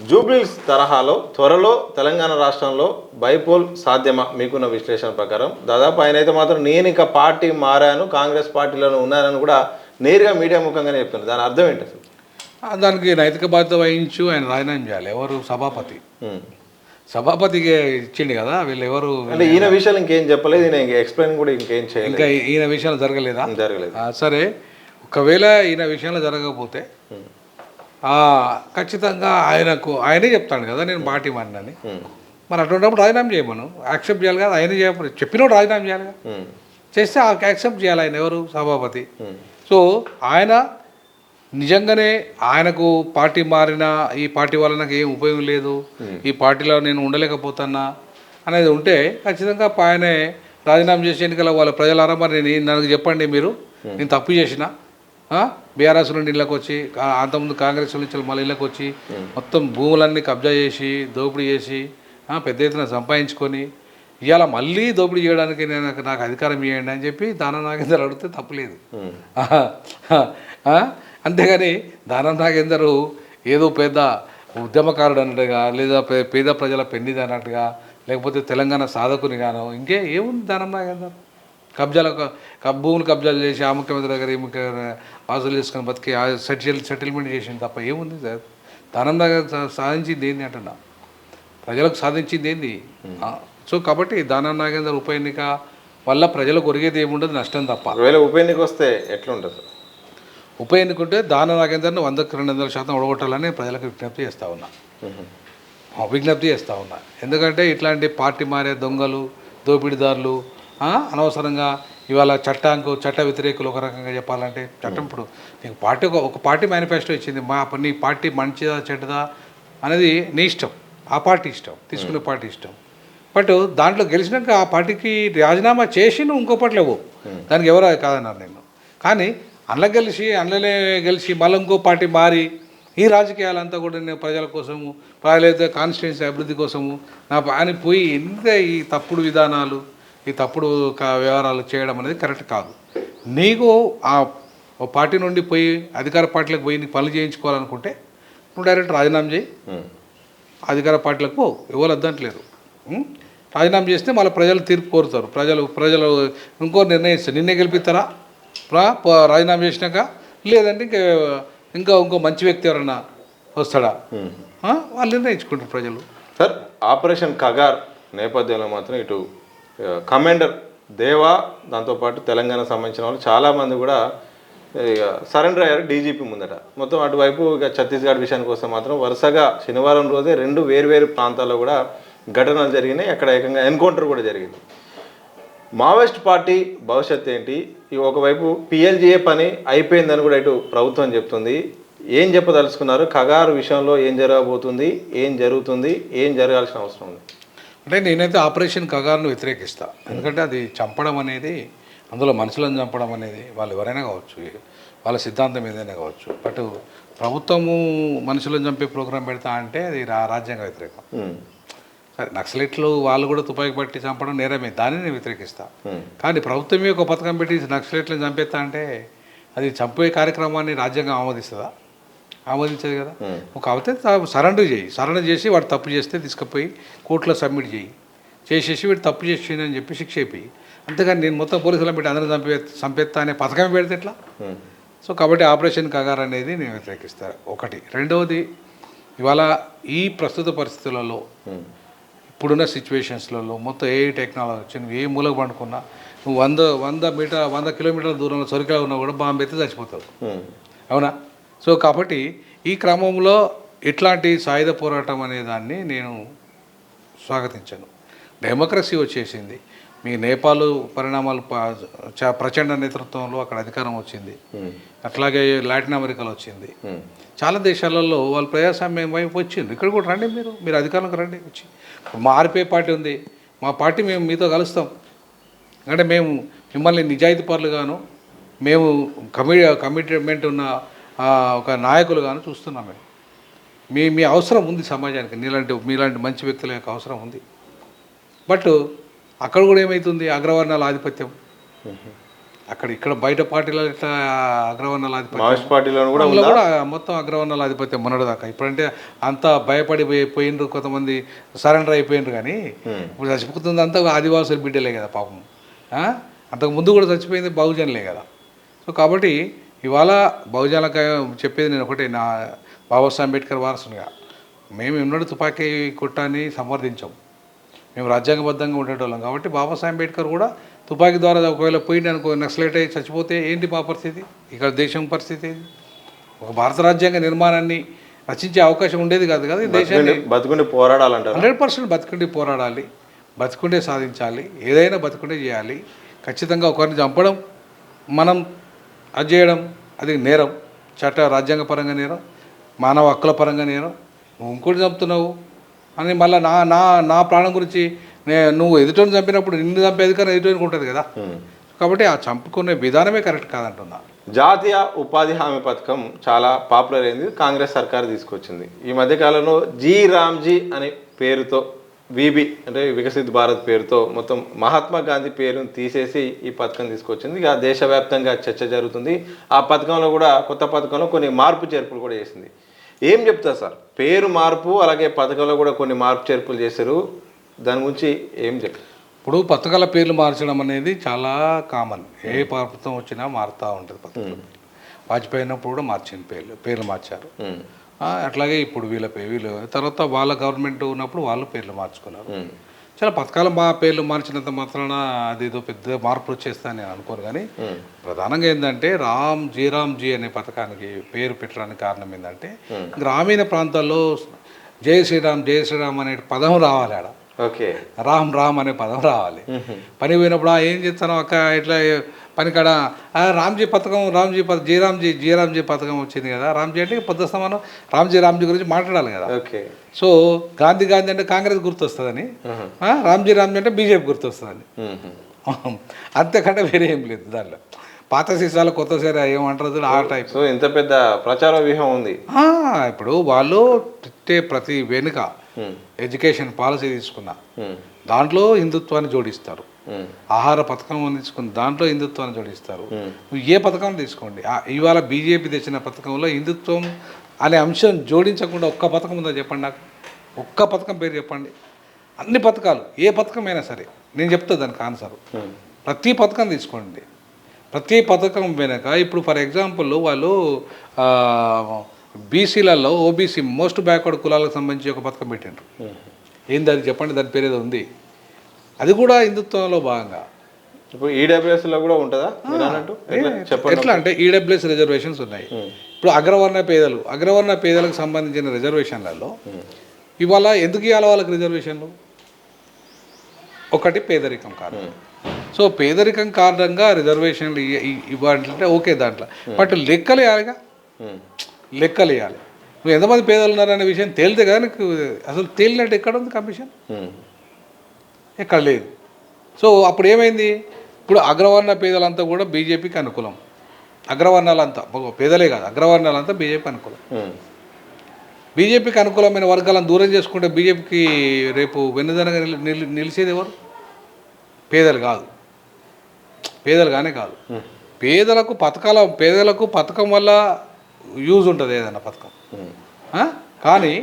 జూబ్లీహిల్స్ తరహాలో త్వరలో తెలంగాణ రాష్ట్రంలో బైపోల్ సాధ్యమా? మీకున్న విశ్లేషణ ప్రకారం దాదాపు ఆయన అయితే మాత్రం నేను ఇక పార్టీ మారాను, కాంగ్రెస్ పార్టీలోనే ఉన్నానని కూడా నేరుగా మీడియా ముఖంగానే చెప్తున్నారు. దాని అర్థం ఏంటి అసలు? దానికి నైతిక బాధ్యత వహించు ఆయన రాజీనామా చేయాలి. ఎవరు? సభాపతికి ఇచ్చిండు కదా. వీళ్ళు ఎవరు అంటే ఈయన విషయాలు ఇంకేం చెప్పలేదు, ఈయన ఎక్స్ప్లెయిన్ కూడా ఇంకేం చేయలేదు. ఇంకా ఈయన విషయాలు జరగలేదు. సరే, ఒకవేళ ఈయన విషయంలో జరగకపోతే ఖచ్చితంగా ఆయనే చెప్తాడు కదా నేను పార్టీ మారినని. మరి అటువంటిప్పుడు రాజీనామా చేయమను, యాక్సెప్ట్ చేయాలి కదా. ఆయన చెప్పినప్పుడు రాజీనామా చేయాలి కదా. చేస్తే యాక్సెప్ట్ చేయాలి ఆయన, ఎవరు? సభాపతి. సో ఆయన నిజంగానే ఆయనకు పార్టీ మారిన ఈ పార్టీ వల్ల నాకు ఏం ఉపయోగం లేదు, ఈ పార్టీలో నేను ఉండలేకపోతున్నా అనేది ఉంటే ఖచ్చితంగా ఆయనే రాజీనామా చేసే ఎన్నికల వాళ్ళ ప్రజలారా మరి నాకు చెప్పండి, మీరు నేను తప్పు చేసిన బీఆర్ఎస్ నుండి ఇళ్ళకి వచ్చి, అంతకుముందు కాంగ్రెస్ నుంచి మళ్ళీ ఇళ్ళకి వచ్చి మొత్తం భూములన్నీ కబ్జా చేసి దోపిడీ చేసి పెద్ద ఎత్తున సంపాదించుకొని ఇవాళ మళ్ళీ దోపిడీ చేయడానికి నాకు అధికారం ఇవ్వండి అని చెప్పి దానం నాగేందర్ అడిగితే తప్పులేదు. అంతేగాని దానం నాగేందర్ ఏదో పెద్ద ఉద్యమకారుడు అన్నట్టుగా లేదా పేద ప్రజల పెన్నిది అన్నట్టుగా లేకపోతే తెలంగాణ సాధకుని గానో ఇంకే ఏముంది దానం నాగేందర్ భూములు కబ్జాలు చేసి ఆ ముఖ్యమంత్రి దగ్గర ఈ ముఖ్యమంత్రి వాసులు చేసుకుని బతికి సెటిల్మెంట్ చేసింది తప్ప ఏముంది సార్? దానం నాగేందర్ సాధించింది ఏంది అంటున్నా, ప్రజలకు సాధించింది ఏంది? సో కాబట్టి దానం నాగేందర్ ఉప ఎన్నిక వల్ల ప్రజలకు ఒరిగేది ఏముండదు, నష్టం తప్ప. ఒకవేళ ఉప ఎన్నిక వస్తే ఎట్లుంటుంది సార్? ఉప ఎన్నుకుంటే దానం నాగేందర్ను 100-200% ఓడగొట్టాలని ప్రజలకు విజ్ఞప్తి చేస్తూ ఉన్నా. ఎందుకంటే ఇట్లాంటి పార్టీ మారే దొంగలు దోపిడీదారులు అనవసరంగా ఇవాళ చట్ట వ్యతిరేకులు ఒక రకంగా చెప్పాలంటే చట్టం ఇప్పుడు నీకు పార్టీ ఒక పార్టీ మేనిఫెస్టో ఇచ్చింది, నీ పార్టీ మంచిదా చెడ్డదా అనేది నీ ఇష్టం, ఆ పార్టీ ఇష్టం, తీసుకునే పార్టీ ఇష్టం. బట్ దాంట్లో గెలిచినాక ఆ పార్టీకి రాజీనామా చేసి నువ్వు ఇంకో పార్టీ లేవు, దానికి ఎవరో కాదన్నారు నేను. కానీ అందులోనే గెలిచి మళ్ళీ ఇంకో పార్టీ మారి ఈ రాజకీయాలంతా కూడా నేను ప్రజల కోసము లేదా కాన్స్టిట్యున్సీ అభివృద్ధి కోసము అని పోయి ఎంత ఈ తప్పుడు విధానాలు ఈ తప్పుడు వ్యవహారాలు చేయడం అనేది కరెక్ట్ కాదు. నీకు ఆ పార్టీ నుండి పోయి అధికార పార్టీలకు పోయి నీకు పనులు చేయించుకోవాలనుకుంటే నువ్వు డైరెక్ట్ రాజీనామా చేయి, అధికార పార్టీలకు పో, ఎవరు వద్దంటలేరు. రాజీనామా చేస్తే మళ్ళీ ప్రజలు తీర్పు కోరుతారు, ప్రజలు ఇంకో నిర్ణయిస్తారు, నిన్నే గెలిపిస్తారా రాజీనామా చేసినాక, లేదంటే ఇంకో మంచి వ్యక్తి ఎవరన్నా వస్తాడా వాళ్ళు నిర్ణయించుకుంటారు ప్రజలు. సార్ ఆపరేషన్ కగార్ నేపథ్యంలో మాత్రం ఇటు కమాండర్ దేవా దాంతోపాటు తెలంగాణకు సంబంధించిన వాళ్ళు చాలామంది కూడా ఇక సరెండర్ అయ్యారు డీజీపీ ముందట. మొత్తం అటువైపు ఇక ఛత్తీస్గఢ్ విషయానికి వస్తే మాత్రం వరుసగా శనివారం రోజే 2 వేర్వేరు ప్రాంతాల్లో కూడా ఘటనలు జరిగినాయి, అక్కడ ఏకంగా ఎన్కౌంటర్ కూడా జరిగింది. మావోయిస్ట్ పార్టీ భవిష్యత్తు ఏంటి? ఒకవైపు పిఎల్జీఏ పని అయిపోయిందని కూడా ఇటు ప్రభుత్వం చెప్తుంది. ఏం చెప్పదలుచుకున్నారు? కగారు విషయంలో ఏం జరగబోతుంది, ఏం జరుగుతుంది, ఏం జరగాల్సిన అవసరం ఉంది? అంటే నేనైతే ఆపరేషన్ కగారును వ్యతిరేకిస్తా. ఎందుకంటే అది చంపడం అనేది, అందులో మనుషులను చంపడం అనేది వాళ్ళు ఎవరైనా కావచ్చు, వాళ్ళ సిద్ధాంతం ఏదైనా కావచ్చు. బట్ ప్రభుత్వము మనుషులను చంపే ప్రోగ్రాం పెడతా అంటే అది రాజ్యాంగ వ్యతిరేకం. సరే నక్సలైట్లు వాళ్ళు కూడా తుపాకి పట్టి చంపడం నేరమే, దాన్ని నేను వ్యతిరేకిస్తా. కానీ ప్రభుత్వమే ఒక పథకం పెట్టి నక్సలైట్లను చంపేస్తా అంటే అది చంపే కార్యక్రమాన్ని రాజ్యాంగం ఆమోదిస్తుందా? ఆమోదించదు కదా. కాకపోతే సరెండర్ చేసి వాడు తప్పు చేస్తే తీసుకుపోయి కోర్టులో సబ్మిట్ చేసేసి వీడు తప్పు చేసిండు అని చెప్పి శిక్ష అయిపోయి, అంతేగాని నేను మొత్తం పోలీసులను పెట్టి అందరూ చంపేస్తా అనే పథకమే పెడితే ఎట్లా? సో కాబట్టి ఆపరేషన్ కగార్ అనేది నేను వ్యతిరేకిస్తాను ఒకటి. రెండవది, ఇవాళ ఈ ప్రస్తుత పరిస్థితులలో ఇప్పుడున్న సిచ్యువేషన్స్లలో మొత్తం ఏ టెక్నాలజీ వచ్చింది, ఏ మూలకు పండుకున్నా నువ్వు 100 కిలోమీటర్ల దూరంలో సొరికా ఉన్నా కూడా బాంబు ఎత్తి చచ్చిపోతావు, అవునా? సో కాబట్టి ఈ క్రమంలో ఇట్లాంటి సాయుధ పోరాటం అనే దాన్ని నేను స్వాగతించాను. డెమోక్రసీ వచ్చేసింది, మీ నేపాల్ పరిణామాలు ప్రచండ నేతృత్వంలో అక్కడ అధికారం వచ్చింది, అట్లాగే లాటిన్ అమెరికాలో వచ్చింది, చాలా దేశాలలో వాళ్ళు ప్రజాస్వామ్యం వైపు వచ్చింది. ఇక్కడ కూడా రండి, మీరు అధికారంలోకి రండి, వచ్చి మా ఆర్పీఐ పార్టీ ఉంది, మా పార్టీ మేము మీతో కలుస్తాం, అంటే మేము మిమ్మల్ని నిజాయితీ పరులుగాను మేము కమిట్మెంట్ ఉన్న ఒక నాయకులుగాను చూస్తున్నాం. మీ అవసరం ఉంది సమాజానికి, మీలాంటి మంచి వ్యక్తుల యొక్క అవసరం ఉంది. బట్ అక్కడ కూడా ఏమవుతుంది, అగ్రవర్ణాల ఆధిపత్యం. ఇక్కడ బయట పార్టీలో ఇట్లా అగ్రవర్ణాల ఆధిపత్యం కూడా మొత్తం అగ్రవర్ణాల ఆధిపత్యం మొన్నటిదాకా. ఇప్పుడంటే అంతా భయపడిపోయినరు, కొంతమంది సరెండర్ అయిపోయినరు, కానీ ఇప్పుడు చచ్చిపోతుంది అంతా ఆదివాసుల బిడ్డలే కదా పాపం. అంతకు ముందు కూడా చచ్చిపోయింది బహుజనులే కదా. సో కాబట్టి ఇవాళ బహుజనులకు చెప్పేది నేను ఒకటే, నా బాబాసాహెబ్ అంబేద్కర్ వారసునిగా మేము ఎన్నడూ తుపాకీ కొట్టాన్ని సమర్థించాం, మేము రాజ్యాంగబద్ధంగా ఉండేటోళ్ళం. కాబట్టి బాబాసాహెబ్ అంబేద్కర్ కూడా తుపాకీ ద్వారా ఒకవేళ పోయింది అనుకో, నక్సలైట్ అయి చచ్చిపోతే ఏంటి మా పరిస్థితి, ఇక్కడ దేశం పరిస్థితి ఏంటి? ఒక భారత రాజ్యాంగ నిర్మాణాన్ని రచించే అవకాశం ఉండేది కాదు కదా. దేశాన్ని బతుకుండి పోరాడాలంటారు. 100% బతుకుండి పోరాడాలి, బతుకుండే సాధించాలి, ఏదైనా బతుకుండే చేయాలి. ఖచ్చితంగా ఒకరిని చంపడం, మనం అది చేయడం అది నేరం, రాజ్యాంగపరంగా నేరం, మానవ హక్కుల పరంగా నేరం. నువ్వు ఇంకోటి చంపుతున్నావు అని మళ్ళీ నా ప్రాణం గురించి నువ్వు ఎదుటోని చంపినప్పుడు నిన్ను చంపే అధికారం ఎదుటోనికి ఉంటుంది కదా. కాబట్టి ఆ చంపుకునే విధానమే కరెక్ట్ కాదంటున్నా. జాతీయ ఉపాధి హామీ పథకం చాలా పాపులర్ అయింది, కాంగ్రెస్ సర్కార్ తీసుకొచ్చింది. ఈ మధ్యకాలంలో జీ రామ్జీ అనే పేరుతో విబి అంటే వికసిత్ భారత్ పేరుతో మొత్తం మహాత్మా గాంధీ పేరును తీసేసి ఈ పథకం తీసుకొచ్చింది. ఇక దేశవ్యాప్తంగా చర్చ జరుగుతుంది. ఆ పథకంలో కూడా కొత్త పథకంలో కొన్ని మార్పు చేర్పులు కూడా చేసింది. ఏం చెప్తారు సార్? పేరు మార్పు అలాగే పథకంలో కూడా కొన్ని మార్పు చేర్పులు చేశారు. దాని గురించి ఏం చెప్తారు? ఇప్పుడు పథకాల పేర్లు మార్చడం అనేది చాలా కామన్. ఏ ప్రభుత్వం వచ్చినా మారుతూ ఉంటుంది పథకాలు. వాజ్పేయి అయినప్పుడు కూడా మార్చింది పేర్లు మార్చారు. అట్లాగే ఇప్పుడు వీళ్ళు తర్వాత వాళ్ళ గవర్నమెంట్ ఉన్నప్పుడు వాళ్ళు పేర్లు మార్చుకున్నారు. చాలా పథకాల పేర్లు మార్చినంత మాత్రాన అదేదో పెద్ద మార్పులు వచ్చేస్తాయని నేను అనుకోను. కానీ ప్రధానంగా ఏంటంటే రామ్జీ అనే పథకానికి పేరు పెట్టడానికి కారణం ఏంటంటే గ్రామీణ ప్రాంతాల్లో జై శ్రీరామ్ అనే పదం రావాలి. ఆడ ఓకే, రామ్ అనే పదం రావాలి. పని పోయినప్పుడు ఏం చేస్తాను అక్క ఇట్లా పని కాడ రామ్జీ పథకం జయరామ్జీ పథకం వచ్చింది కదా. రామ్జీ అంటే పొద్దుస్తామను రామ్జీ గురించి మాట్లాడాలి కదా. ఓకే, సో గాంధీ అంటే కాంగ్రెస్ గుర్తొస్తుందని, రామ్జీ అంటే బీజేపీ గుర్తొస్తుందని. అంతేకంటే వేరే ఏం లేదు దాంట్లో. పాత సీసాలు కొత్త సీర ఏమంటారు ఆ టైప్. సో ఇంత పెద్ద ప్రచార వ్యూహం ఉంది. ఇప్పుడు వాళ్ళు ప్రతి వెనుక ఎడ్యుకేషన్ పాలసీ తీసుకున్నా దాంట్లో హిందుత్వాన్ని జోడిస్తారు. ఆహార పథకం తీసుకున్న దాంట్లో హిందుత్వాన్ని జోడిస్తారు. ఏ పథకం తీసుకోండి, ఇవాళ బీజేపీ తెచ్చిన పథకంలో హిందుత్వం అనే అంశం జోడించకుండా ఒక్క పథకం ఉందో చెప్పండి నాకు. ఒక్క పథకం పేరు చెప్పండి. అన్ని పథకాలు ఏ పథకమైనా సరే నేను చెప్తా దానికి ఆన్సర్. ప్రతి పథకం తీసుకోండి. ప్రతి పథకం వెనక ఇప్పుడు ఫర్ ఎగ్జాంపుల్ వాళ్ళు బీసీలలో ఓబీసీ మోస్ట్ బ్యాక్వర్డ్ కులాలకు సంబంధించి ఒక పథకం పెట్టిండ్రు. ఏంది అది చెప్పండి, దాని పేరు ఏదో ఉంది. అది కూడా హిందుత్వంలో భాగంగా. ఇప్పుడు ఈడబ్ల్యూఎస్లో కూడా ఉంటుందా? ఎట్లా అంటే ఈడబ్ల్యూఎస్ రిజర్వేషన్స్ ఉన్నాయి. ఇప్పుడు అగ్రవర్ణ పేదలకు సంబంధించిన రిజర్వేషన్లలో ఇవాళ ఎందుకు ఇవ్వాలి వాళ్ళకి రిజర్వేషన్లు? ఒకటి పేదరికం కారణం. సో పేదరికం కారణంగా రిజర్వేషన్లు ఇవ్వాలంటే ఓకే దాంట్లో, బట్ లెక్కలు వేయాలిగా. లెక్కలు వేయాలి. నువ్వు ఎంతమంది పేదలు ఉన్నారనే విషయం తేలితే కదా నీకు. అసలు తేలినట్టు ఎక్కడ ఉంది కమిషన్? ఎక్కడ లేదు. సో అప్పుడు ఏమైంది? ఇప్పుడు అగ్రవర్ణ పేదలంతా కూడా బీజేపీకి అనుకూలం. అగ్రవర్ణాలంతా, పేదలే కాదు అగ్రవర్ణాలంతా బీజేపీకి అనుకూలం. బీజేపీకి అనుకూలమైన వర్గాలను దూరం చేసుకుంటే బీజేపీకి రేపు వెన్నుదనగా నిలిచేది ఎవరు? పేదలు కాదు, పేదలుగానే కాదు. పేదలకు పథకం వల్ల యూజ్ ఉంటుంది ఏదైనా పథకం. కానీ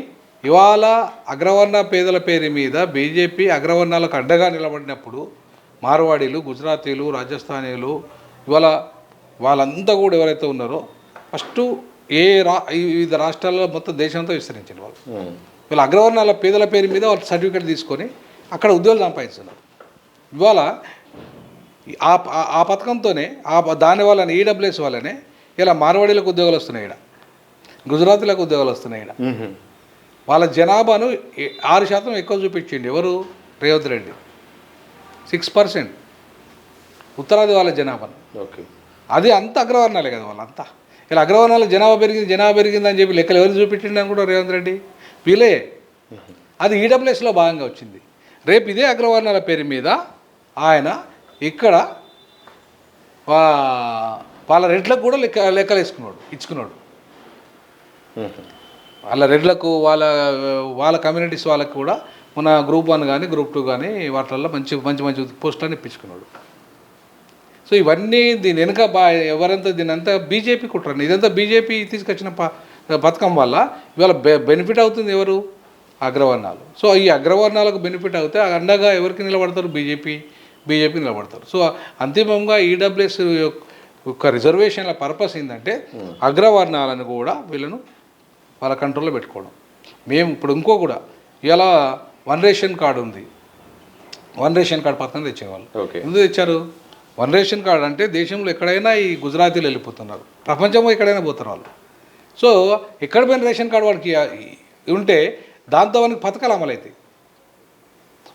ఇవాళ అగ్రవర్ణ పేదల పేరు మీద బీజేపీ అగ్రవర్ణాలకు అడ్డగా నిలబడినప్పుడు మార్వాడీలు, గుజరాతీలు, రాజస్థానీలు ఇవాళ వాళ్ళంతా కూడా ఎవరైతే ఉన్నారో ఫస్ట్ వివిధ రాష్ట్రాల్లో మొత్తం దేశంతో విస్తరించిన వాళ్ళు వీళ్ళ అగ్రవర్ణాల పేదల పేరు మీద వాళ్ళు సర్టిఫికేట్ తీసుకొని అక్కడ ఉద్యోగాలు సంపాదిస్తున్నారు. ఇవాళ ఆ పథకంతోనే దాని వల్లనే ఈడబ్ల్యూఎస్ వల్లనే ఇలా మార్వాడీలకు ఉద్యోగాలు వస్తున్నాయి, ఇక్కడ గుజరాతీలకు ఉద్యోగాలు వస్తున్నాయి. ఇక్కడ వాళ్ళ జనాభాను 6% ఎక్కువ చూపించింది ఎవరు? రేవంత్ రెడ్డి. 6% ఉత్తరాది వాళ్ళ జనాభాను. ఓకే, అది అంత అగ్రవర్ణాలే కదా వాళ్ళంతా. ఇలా అగ్రవర్ణాల జనాభా పెరిగిందని చెప్పి లెక్కలు ఎవరు చూపించిండి అని కూడా రేవంత్ రెడ్డి వీలే. అది ఈడబ్ల్యూఎస్లో భాగంగా వచ్చింది. రేపు ఇదే అగ్రవర్ణాల పేరు మీద ఆయన ఇక్కడ వాళ్ళ రెడ్లకు కూడా లెక్కలు ఇచ్చుకున్నాడు. వాళ్ళ రెడ్లకు వాళ్ళ కమ్యూనిటీస్ వాళ్ళకి కూడా మన గ్రూప్ 1 కానీ గ్రూప్ 2 కానీ వాటిల్లో మంచి పోస్టులను ఇప్పించుకున్నాడు. సో ఇవన్నీ దీని వెనుక దీని అంతా బీజేపీ కుట్రండి. ఇదంతా బీజేపీ తీసుకొచ్చిన పథకం వల్ల ఇవాళ బెనిఫిట్ అవుతుంది ఎవరు? అగ్రవర్ణాలు. సో ఈ అగ్రవర్ణాలకు బెనిఫిట్ అవుతే అండగా ఎవరికి నిలబడతారు? బీజేపీ నిలబడతారు. సో అంతిమంగా ఈడబ్ల్యూఎస్ యొక్క రిజర్వేషన్ల పర్పస్ ఏంటంటే అగ్రవర్ణాలను కూడా వీళ్ళను వాళ్ళ కంట్రోల్లో పెట్టుకోవడం. మేము ఇప్పుడు ఇంకో కూడా ఇలా 1 రేషన్ కార్డు ఉంది. 1 రేషన్ కార్డు పథకం తెచ్చేవాళ్ళు. ఎందుకు తెచ్చారు? 1 రేషన్ కార్డు అంటే దేశంలో ఎక్కడైనా ఈ గుజరాతీలు వెళ్ళిపోతున్నారు, ప్రపంచంలో ఎక్కడైనా పోతారు వాళ్ళు. సో ఎక్కడ పోయిన రేషన్ కార్డు వాడికి ఉంటే దాంతో వానికి పథకాలు అమలవుతాయి.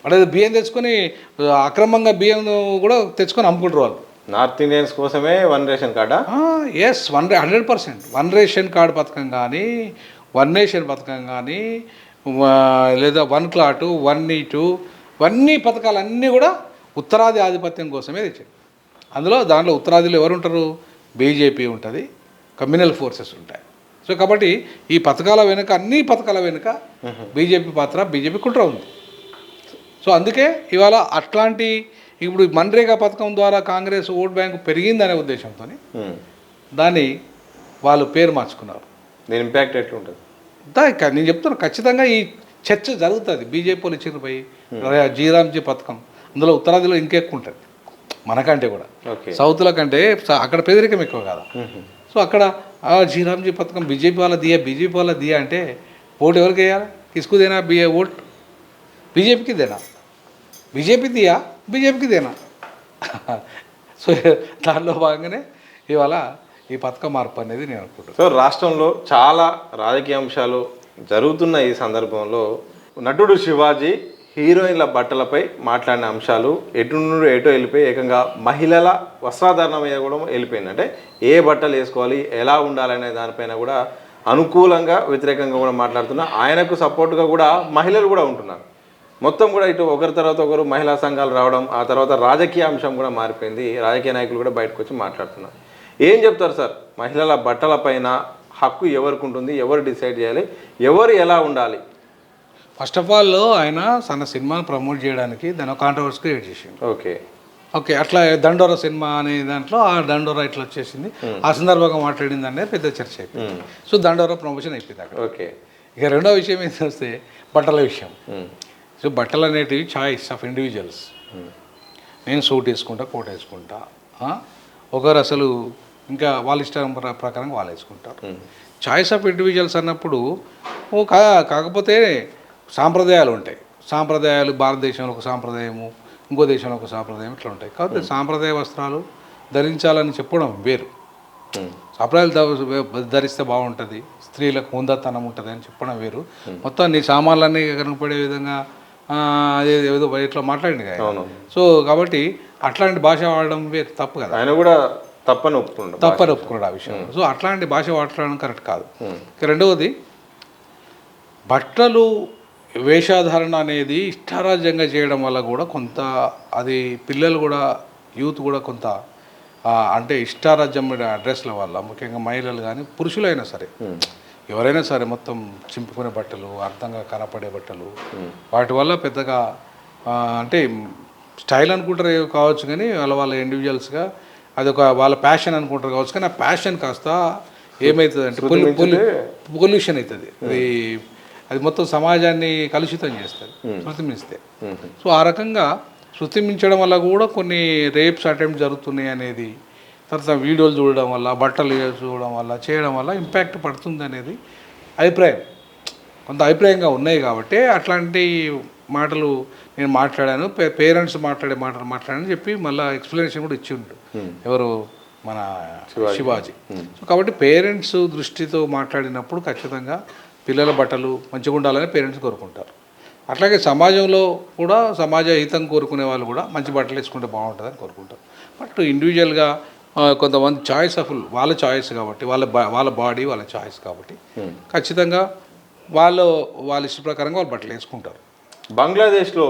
వాడు బియ్యం తెచ్చుకొని అక్రమంగా బియ్యం కూడా తెచ్చుకొని అమ్ముకుంటారు వాళ్ళు. నార్త్ ఇండియన్స్ కోసమే 1 రేషన్ కార్డా? ఎస్, 100%. 1 రేషన్ కార్డు పథకం కానీ, 1 నేషన్ పథకం కానీ, లేదా 1 క్లాట్, 1 నీటు, ఇవన్నీ పథకాలన్నీ కూడా ఉత్తరాది ఆధిపత్యం కోసమే తెచ్చాయి. దాంట్లో ఉత్తరాదిలో ఎవరు ఉంటారు? బీజేపీ ఉంటుంది, కమ్యూనల్ ఫోర్సెస్ ఉంటాయి. సో కాబట్టి ఈ పథకాల వెనుక, అన్ని పథకాల వెనుక బీజేపీ పాత్ర, బీజేపీ కుట్ర ఉంది. సో సో అందుకే ఇవాళ అట్లాంటి ఇప్పుడు మన్రేగా పథకం ద్వారా కాంగ్రెస్ ఓట్ బ్యాంకు పెరిగిందనే ఉద్దేశంతో దాన్ని వాళ్ళు పేరు మార్చుకున్నారు. దీని ఇంపాక్ట్ ఎట్లుంటుంది? నేను చెప్తున్నా, ఖచ్చితంగా ఈ చర్చ జరుగుతుంది. బీజేపీ వాళ్ళు ఇచ్చిన పోయి జీరామ్జీ పథకం, అందులో ఉత్తరాదిలో ఇంకెక్కువ ఉంటుంది మనకంటే కూడా, సౌత్లో కంటే అక్కడ పేదరికం ఎక్కువ కదా. సో అక్కడ జీరామ్జీ పథకం బీజేపీ వాళ్ళ దియా అంటే ఓటు ఎవరికి వేయాలి? కిసుకు దేనా ఓట్ బీజేపీకి దేనా, బీజేపీకి దేనా. సో దానిలో భాగంగానే ఇవాళ ఈ పథక మార్పు అనేది నేను అనుకుంటున్నాను. సో రాష్ట్రంలో చాలా రాజకీయ అంశాలు జరుగుతున్న ఈ సందర్భంలో నటుడు శివాజీ హీరోయిన్ల బట్టలపై మాట్లాడిన అంశాలు ఎటు వెళ్ళిపోయి ఏకంగా మహిళల వస్త్రాధారణ మీద కూడా వెళ్ళిపోయింది. అంటే ఏ బట్టలు వేసుకోవాలి, ఎలా ఉండాలనే దానిపైన కూడా అనుకూలంగా వ్యతిరేకంగా కూడా మాట్లాడుతున్నా. ఆయనకు సపోర్ట్గా కూడా మహిళలు కూడా ఉంటున్నారు. మొత్తం కూడా ఇటు ఒకరి తర్వాత ఒకరు మహిళా సంఘాలు రావడం, ఆ తర్వాత రాజకీయ అంశం కూడా మారిపోయింది. రాజకీయ నాయకులు కూడా బయటకు వచ్చి మాట్లాడుతున్నారు. ఏం చెప్తారు సార్? మహిళల బట్టల పైన హక్కు ఎవరికి ఉంటుంది, ఎవరు డిసైడ్ చేయాలి, ఎవరు ఎలా ఉండాలి? ఫస్ట్ ఆఫ్ ఆల్ ఆయన తన సినిమాను ప్రమోట్ చేయడానికి దాని కాంట్రవర్సీ క్రియేట్ చేసింది. ఓకే అట్లా దండోరా సినిమా అనే దాంట్లో ఆ దండోరా ఇట్లా వచ్చేసింది, ఆ సందర్భంగా మాట్లాడింది అనేది పెద్ద చర్చ అయిపోయింది. సో దండోరా ప్రమోషన్ అయిపోయింది అక్కడ. ఓకే, ఇక రెండో విషయం ఏంటి వస్తే బట్టల విషయం. సో బట్టలు అనేటివి చాయిస్ ఆఫ్ ఇండివిజువల్స్. నేను సూట్ వేసుకుంటా, కోట్ వేసుకుంటా, ఒకరు అసలు ఇంకా వాళ్ళ ఇష్టం ప్రకారం వాళ్ళు వేసుకుంటారు. చాయిస్ ఆఫ్ ఇండివిజువల్స్ అన్నప్పుడు కాకపోతే సాంప్రదాయాలు ఉంటాయి. సాంప్రదాయాలు భారతదేశంలో ఒక సాంప్రదాయము, ఇంకో దేశంలో ఒక సాంప్రదాయం ఇట్లా ఉంటాయి. కాబట్టి సాంప్రదాయ వస్త్రాలు ధరించాలని చెప్పడం వేరు. సాంప్రదాయాలు ధరిస్తే బాగుంటుంది, స్త్రీలకు హుందాతనం ఉంటుంది అని చెప్పడం వేరు. మొత్తం నీ సామాన్లన్నీ కనపడే విధంగా ఏదో ఇట్లా మాట్లాడింది కదా. సో కాబట్టి అట్లాంటి భాష వాడడం వేరు, తప్పు కదా. ఆయన కూడా తప్పని ఒప్పుకున్నాడు ఆ విషయం. సో అట్లాంటి భాష వాడడం కరెక్ట్ కాదు. రెండవది, బట్టలు వేషధారణ అనేది ఇష్టారాజ్యంగా చేయడం వల్ల కూడా కొంత అది పిల్లలు కూడా యూత్ కూడా కొంత అంటే ఇష్టారాజ్యం డ్రెస్ల వల్ల, ముఖ్యంగా మహిళలు కానీ పురుషులైనా సరే ఎవరైనా సరే మొత్తం చింపుకునే బట్టలు, అర్థంగా కనపడే బట్టలు, వాటి వల్ల పెద్దగా అంటే స్టైల్ అనుకుంటారు కావచ్చు, కానీ వాళ్ళ ఇండివిజువల్స్గా అదొక వాళ్ళ ప్యాషన్ అనుకుంటారు కావచ్చు. కానీ ఆ ప్యాషన్ కాస్త ఏమవుతుంది అంటే పొల్యూషన్ అవుతుంది. అది మొత్తం సమాజాన్ని కలుషితం చేస్తుంది శృతిమిస్తే. సో ఆ రకంగా శృతిమించడం వల్ల కూడా కొన్ని రేప్స్ అటెంప్ట్ జరుగుతున్నాయి అనేది, తర్వాత వీడియోలు చూడడం వల్ల, బట్టలు చూడడం వల్ల, చేయడం వల్ల ఇంపాక్ట్ పడుతుంది అనేది అభిప్రాయం, కొంత అభిప్రాయంగా ఉన్నాయి. కాబట్టి అట్లాంటి మాటలు నేను మాట్లాడాను, పేరెంట్స్ మాట్లాడని చెప్పి మళ్ళీ ఎక్స్ప్లెనేషన్ కూడా ఇచ్చి ఉండు ఎవరు, మన శివాజీ. సో కాబట్టి పేరెంట్స్ దృష్టితో మాట్లాడినప్పుడు ఖచ్చితంగా పిల్లల బట్టలు మంచిగా ఉండాలని పేరెంట్స్ కోరుకుంటారు. అట్లాగే సమాజంలో కూడా సమాజ హితం కోరుకునే వాళ్ళు కూడా మంచి బట్టలు వేసుకుంటే బాగుంటుందని కోరుకుంటారు. బట్ ఇండివిజువల్గా కొంతమంది చాయిస్ ఆఫ్ వాళ్ళ చాయిస్ కాబట్టి, వాళ్ళ బాడీ వాళ్ళ చాయిస్ కాబట్టి ఖచ్చితంగా వాళ్ళ ఇష్ట ప్రకారంగా వాళ్ళు బట్టలు వేసుకుంటారు. బంగ్లాదేశ్లో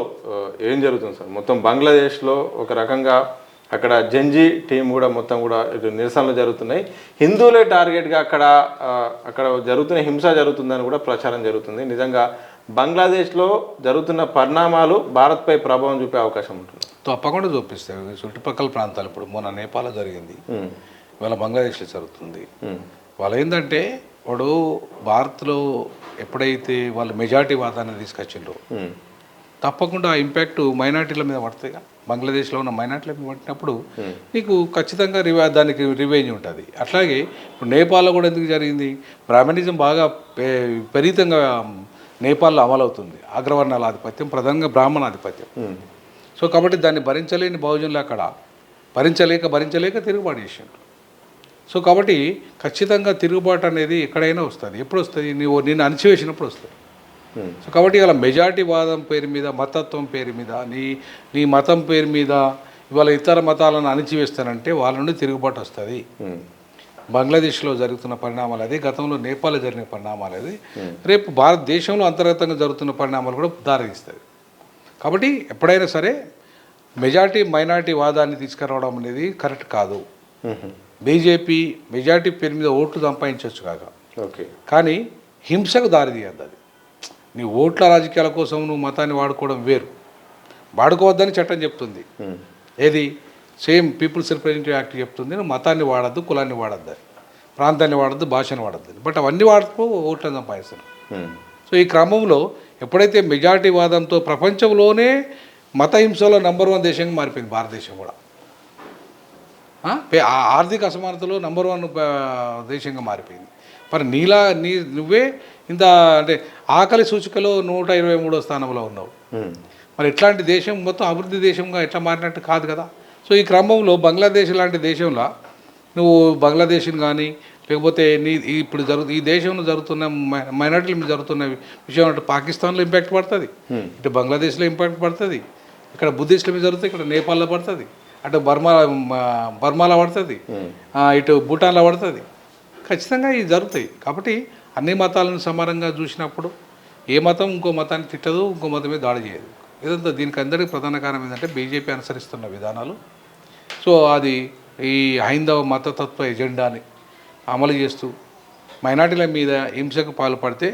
ఏం జరుగుతుంది సార్? మొత్తం బంగ్లాదేశ్లో ఒక రకంగా అక్కడ జంజీ టీం కూడా మొత్తం కూడా నిరసనలు జరుగుతున్నాయి. హిందువులే టార్గెట్గా అక్కడ జరుగుతున్న హింస జరుగుతుందని కూడా ప్రచారం జరుగుతుంది. నిజంగా బంగ్లాదేశ్లో జరుగుతున్న పరిణామాలు భారత్పై ప్రభావం చూపే అవకాశం ఉంటుంది? తప్పకుండా చూపిస్తాయి. చుట్టుపక్కల ప్రాంతాలు ఇప్పుడు మొన్న నేపాల్లో జరిగింది, ఇవాళ బంగ్లాదేశ్లో జరుగుతుంది. వాళ్ళు ఏంటంటే వాడు భారత్లో ఎప్పుడైతే వాళ్ళు మెజారిటీ వాదాన్ని తీసుకొచ్చిండ్రో తప్పకుండా ఆ ఇంపాక్ట్ మైనార్టీల మీద పడుతుంది. బంగ్లాదేశ్లో ఉన్న మైనార్టీల మీద పట్టినప్పుడు నీకు ఖచ్చితంగా దానికి రివెంజ్ ఉంటుంది. అట్లాగే ఇప్పుడు నేపాల్లో కూడా ఎందుకు జరిగింది, బ్రాహ్మణిజం బాగా విపరీతంగా నేపాల్లో అమలవుతుంది. అగ్రవర్ణాల ఆధిపత్యం, ప్రధానంగా బ్రాహ్మణ ఆధిపత్యం. సో కాబట్టి దాన్ని భరించలేని బహుజనులు అక్కడ భరించలేక తిరుగుబాటు చేసిండ్రు. సో కాబట్టి ఖచ్చితంగా తిరుగుబాటు అనేది ఎక్కడైనా వస్తుంది. ఎప్పుడు వస్తుంది? నిన్ను అణిచివేసినప్పుడు వస్తుంది. సో కాబట్టి ఇలా మెజారిటీ వాదం పేరు మీద, మతత్వం పేరు మీద, నీ మతం పేరు మీద ఇవాళ ఇతర మతాలను అణిచివేస్తానంటే వాళ్ళ నుండి తిరుగుబాటు వస్తుంది. బంగ్లాదేశ్లో జరుగుతున్న పరిణామాలు అది, గతంలో నేపాల్లో జరిగిన పరిణామాలు అది, రేపు భారతదేశంలో అంతర్గతంగా జరుగుతున్న పరిణామాలు కూడా దారితీస్తుంది. కాబట్టి ఎప్పుడైనా సరే మెజారిటీ మైనారిటీ వాదాన్ని తీసుకురావడం అనేది కరెక్ట్ కాదు. బీజేపీ మెజారిటీ పేరు మీద ఓట్లు సంపాదించవచ్చు కాక, కానీ హింసకు దారి తీయద్దు. అది నీ ఓట్ల రాజకీయాల కోసం నువ్వు మతాన్ని వాడుకోవడం వేరు. వాడుకోవద్దని చట్టం చెప్తుంది. ఏది సేమ్ పీపుల్స్ రిప్రజెంటేటివ్ యాక్ట్ చెప్తుంది, నువ్వు మతాన్ని వాడద్దు, కులాన్ని వాడద్దు, ప్రాంతాన్ని వాడద్దు, భాషను వాడద్దు. బట్ అవన్నీ వాడుతూ ఓట్లను సంపాదిస్తారు. సో ఈ క్రమంలో ఎప్పుడైతే మెజారిటీ వాదంతో ప్రపంచంలోనే మత హింసలో నంబర్ 1 దేశంగా మారిపోయింది భారతదేశం కూడా. ఆర్థిక అసమానతలో నంబర్ 1 దేశంగా మారిపోయింది. మరి నువ్వే ఇంత అంటే ఆకలి సూచికలో 123వ స్థానంలో ఉన్నావు. మరి ఇట్లాంటి దేశం మొత్తం అభివృద్ధి దేశంగా ఎట్లా మారినట్టు కాదు కదా. సో ఈ క్రమంలో బంగ్లాదేశ్ లాంటి దేశంలో నువ్వు బంగ్లాదేశ్ని కానీ లేకపోతే ఇప్పుడు ఈ దేశంలో జరుగుతున్న మైనార్టీల మీద జరుగుతున్న విషయం అంటే పాకిస్తాన్లో ఇంపాక్ట్ పడుతుంది, ఇటు బంగ్లాదేశ్లో ఇంపాక్ట్ పడుతుంది, ఇక్కడ బుద్ధిస్టుల మీద జరుగుతుంది, ఇక్కడ నేపాల్లో పడుతుంది, అటు బర్మాలో పడుతుంది, ఇటు భూటాన్లో పడుతుంది. ఖచ్చితంగా ఇవి జరుగుతాయి. కాబట్టి అన్ని మతాలను సమానంగా చూసినప్పుడు ఏ మతం ఇంకో మతాన్ని తిట్టదు, ఇంకో మతం మీద దాడి చేయదు. ఇదంతా దీనికి అందరికీ ప్రధాన కారణం ఏంటంటే బీజేపీ అనుసరిస్తున్న విధానాలు. సో అది ఈ హైందవ మతతత్వ ఎజెండాని అమలు చేస్తూ మైనార్టీల మీద హింసకు పాల్పడితే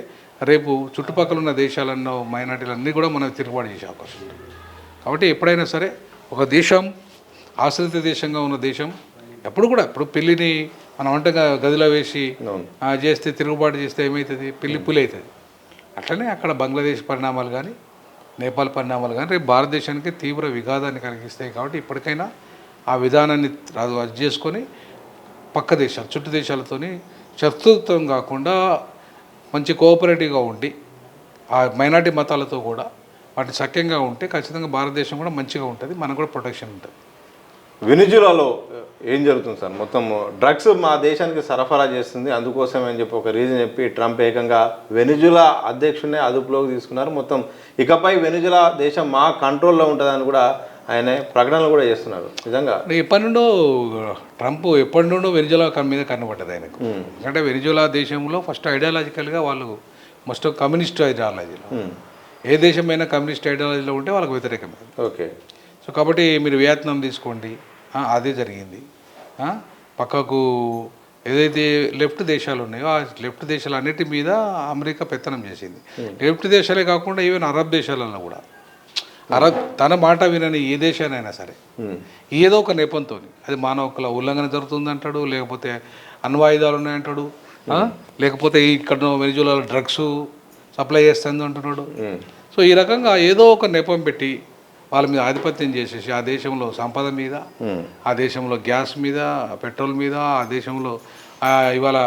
రేపు చుట్టుపక్కల ఉన్న దేశాలన్న మైనార్టీలన్నీ కూడా మనం తిరుగుబాటు చేసే అవకాశం ఉంది. కాబట్టి ఎప్పుడైనా సరే ఒక దేశం ఆశ్రిత దేశంగా ఉన్న దేశం ఎప్పుడు కూడా ఇప్పుడు పిల్లిని మనం వంటగా గదిలో వేసి చేస్తే తిరుగుబాటు చేస్తే ఏమవుతుంది, పిల్లి పులి అవుతుంది. అట్లనే అక్కడ బంగ్లాదేశ్ పరిణామాలు కానీ నేపాల్ పరిణామాలు కానీ రేపు భారతదేశానికి తీవ్ర విఘాతాన్ని కలిగిస్తాయి. కాబట్టి ఇప్పటికైనా ఆ విధానాన్ని రద్దు చేసుకొని పక్క దేశాలు చుట్టూ దేశాలతోని శత్రుత్వం కాకుండా మంచి కోఆపరేటివ్గా ఉండి ఆ మైనార్టీ మతాలతో కూడా వాటిని సఖ్యంగా ఉంటే ఖచ్చితంగా భారతదేశం కూడా మంచిగా ఉంటుంది, మనకు కూడా ప్రొటెక్షన్ ఉంటుంది. వెనిజులాలో ఏం జరుగుతుంది సార్? మొత్తం డ్రగ్స్ మా దేశానికి సరఫరా చేస్తుంది, అందుకోసం అని చెప్పి ఒక రీజన్ చెప్పి ట్రంప్ ఏకంగా వెనిజులా అధ్యక్షుడిని అదుపులోకి తీసుకున్నారు. మొత్తం ఇకపై వెనిజులా దేశం మా కంట్రోల్లో ఉంటుందని కూడా ఆయన ప్రకటనలు కూడా చేస్తున్నారు. నిజంగా ఎప్పటి నుండో ట్రంప్ ఎప్పటి నుండో వెనిజులా మీద కనబడ్డది ఆయనకు. ఎందుకంటే వెనిజులా దేశంలో ఫస్ట్ ఐడియాలజికల్గా వాళ్ళు మొస్ట్ కమ్యూనిస్ట్ ఐడియాలజీలో, ఏ దేశమైనా కమ్యూనిస్ట్ ఐడియాలజీలో ఉంటే వాళ్ళకి వ్యతిరేకమే. ఓకే. సో కాబట్టి మీరు వియత్నాం తీసుకోండి, అదే జరిగింది. పక్కకు ఏదైతే లెఫ్ట్ దేశాలు ఉన్నాయో ఆ లెఫ్ట్ దేశాలు అన్నిటి మీద అమెరికా పెత్తనం చేసింది. లెఫ్ట్ దేశాలే కాకుండా ఈవెన్ అరబ్ దేశాలలో కూడా తన మాట వినని ఏ దేశానైనా సరే ఏదో ఒక నెపంతో అది మానవ హక్కుల ఉల్లంఘన జరుగుతుంది అంటాడు, లేకపోతే అణ్వాయుధాలు ఉన్నాయంటాడు, లేకపోతే ఇక్కడ వెనిజులాలో డ్రగ్స్ సప్లై చేస్తుంది అంటున్నాడు. సో ఈ రకంగా ఏదో ఒక నెపం పెట్టి వాళ్ళ మీద ఆధిపత్యం చేసేసి ఆ దేశంలో సంపద మీద, ఆ దేశంలో గ్యాస్ మీద, పెట్రోల్ మీద, ఆ దేశంలో ఇవాళ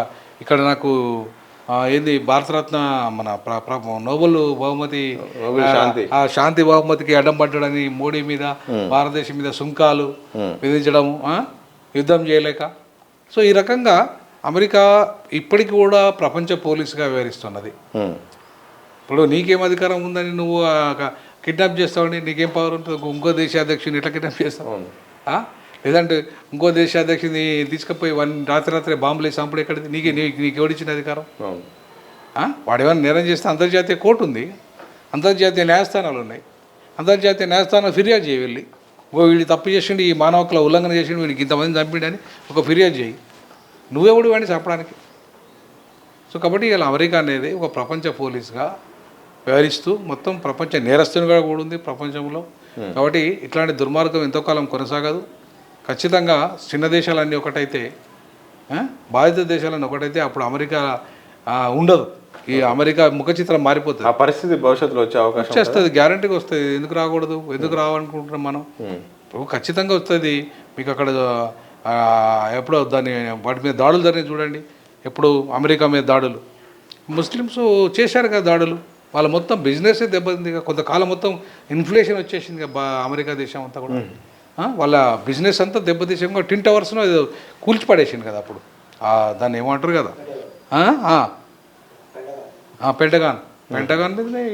ఇక్కడ నాకు ఏంది భారతరత్న మన నోబెల్ బహుమతి శాంతి బహుమతికి అడ్డం పడ్డాడని మోడీ మీద భారతదేశం మీద సుంకాలు విధించడం, యుద్ధం చేయలేక. సో ఈ రకంగా అమెరికా ఇప్పటికి కూడా ప్రపంచ పోలీసుగా వ్యవహరిస్తున్నది. ఇప్పుడు నీకేం అధికారం ఉందని నువ్వు కిడ్నాప్ చేస్తావని నీకేం పవర్ ఉంటుంది? ఇంకో దేశాధ్యక్షుని ఎట్లా కిడ్నాప్ చేస్తావు? లేదంటే ఇంకో దేశాధ్యక్షుని తీసుకుపోయి రాత్రి బాంబులు వేసి చంపుడు ఎక్కడిది? నీకు ఎవడిచ్చిన అధికారం? వాడు ఏమైనా నేరం చేస్తే అంతర్జాతీయ కోర్టు ఉంది, అంతర్జాతీయ న్యాయస్థానాలు ఉన్నాయి. అంతర్జాతీయ న్యాయస్థానాలు ఫిర్యాదు చేయి, వెళ్ళి వీడు తప్పు చేసిండు, ఈ మానవ హక్కుల ఉల్లంఘన చేసిండు, వీడికి ఇంతమంది చంపిండని ఒక ఫిర్యాదు చేయి. నువ్వెవడు వాడిని చంపడానికి? సో కాబట్టి ఇలా అమెరికా అనేది ఒక ప్రపంచ పోలీసుగా వ్యవహరిస్తూ మొత్తం ప్రపంచ నేరస్తునిగా కూడా ఉంది ప్రపంచంలో. కాబట్టి ఇట్లాంటి దుర్మార్గం ఎంతో కాలం కొనసాగదు. ఖచ్చితంగా చిన్న దేశాలన్నీ ఒకటైతే, బాధిత దేశాలన్నీ ఒకటైతే అప్పుడు అమెరికా ఉండదు. ఈ అమెరికా ముఖ చిత్రం మారిపోతుంది. ఆ పరిస్థితి భవిష్యత్తులో వచ్చే అవకాశం వచ్చేస్తుంది, గ్యారంటీగా వస్తుంది. ఎందుకు రాకూడదు? ఎందుకు రావాలనుకుంటున్నాం మనం? ఇప్పుడు ఖచ్చితంగా వస్తుంది. మీకు అక్కడ ఎప్పుడో వాటి మీద దాడులు జరిగినాయి చూడండి. ఎప్పుడు అమెరికా మీద దాడులు, ముస్లిమ్స్ చేశారు కదా దాడులు, వాళ్ళ మొత్తం బిజినెస్ దెబ్బతింది. కొంతకాలం మొత్తం ఇన్ఫ్లేషన్ వచ్చేసింది అమెరికా దేశం అంతా కూడా. వాళ్ళ బిజినెస్ అంతా దెబ్బతీసాం. ట్విన్ టవర్స్ను కూల్చి పడేసింది కదా అప్పుడు. దాన్ని ఏమంటారు కదా, పెంటగాన్ మీదనే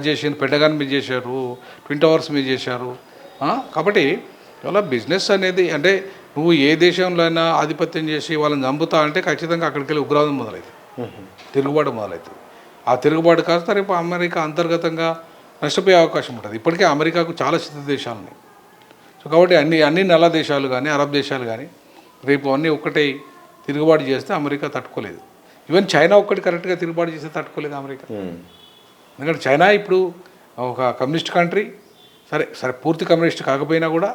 చేసింది. పెంటగాన్ మీద చేశారు, ట్విన్ టవర్స్ మీద చేశారు. కాబట్టి ఇలా బిజినెస్ అనేది అంటే నువ్వు ఏ దేశంలో అయినా ఆధిపత్యం చేసి వాళ్ళని చంపుతా అంటే ఖచ్చితంగా అక్కడికి వెళ్ళి ఉగ్రవాదం మొదలవుతుంది, తిరుగుబాటు మొదలవుతుంది. ఆ తిరుగుబాటు కాస్త రేపు అమెరికా అంతర్గతంగా నష్టపోయే అవకాశం ఉంటుంది. ఇప్పటికే అమెరికాకు చాలా శిథిల దేశాలు ఉన్నాయి. సో కాబట్టి అన్ని నల్ల దేశాలు కానీ అరబ్ దేశాలు కానీ రేపు అన్నీ ఒక్కటే తిరుగుబాటు చేస్తే అమెరికా తట్టుకోలేదు. ఈవెన్ చైనా ఒక్కటి కరెక్ట్గా తిరుగుబాటు చేస్తే తట్టుకోలేదు అమెరికా. ఎందుకంటే చైనా ఇప్పుడు ఒక కమ్యూనిస్ట్ కంట్రీ, సరే సరే పూర్తి కమ్యూనిస్ట్ కాకపోయినా కూడా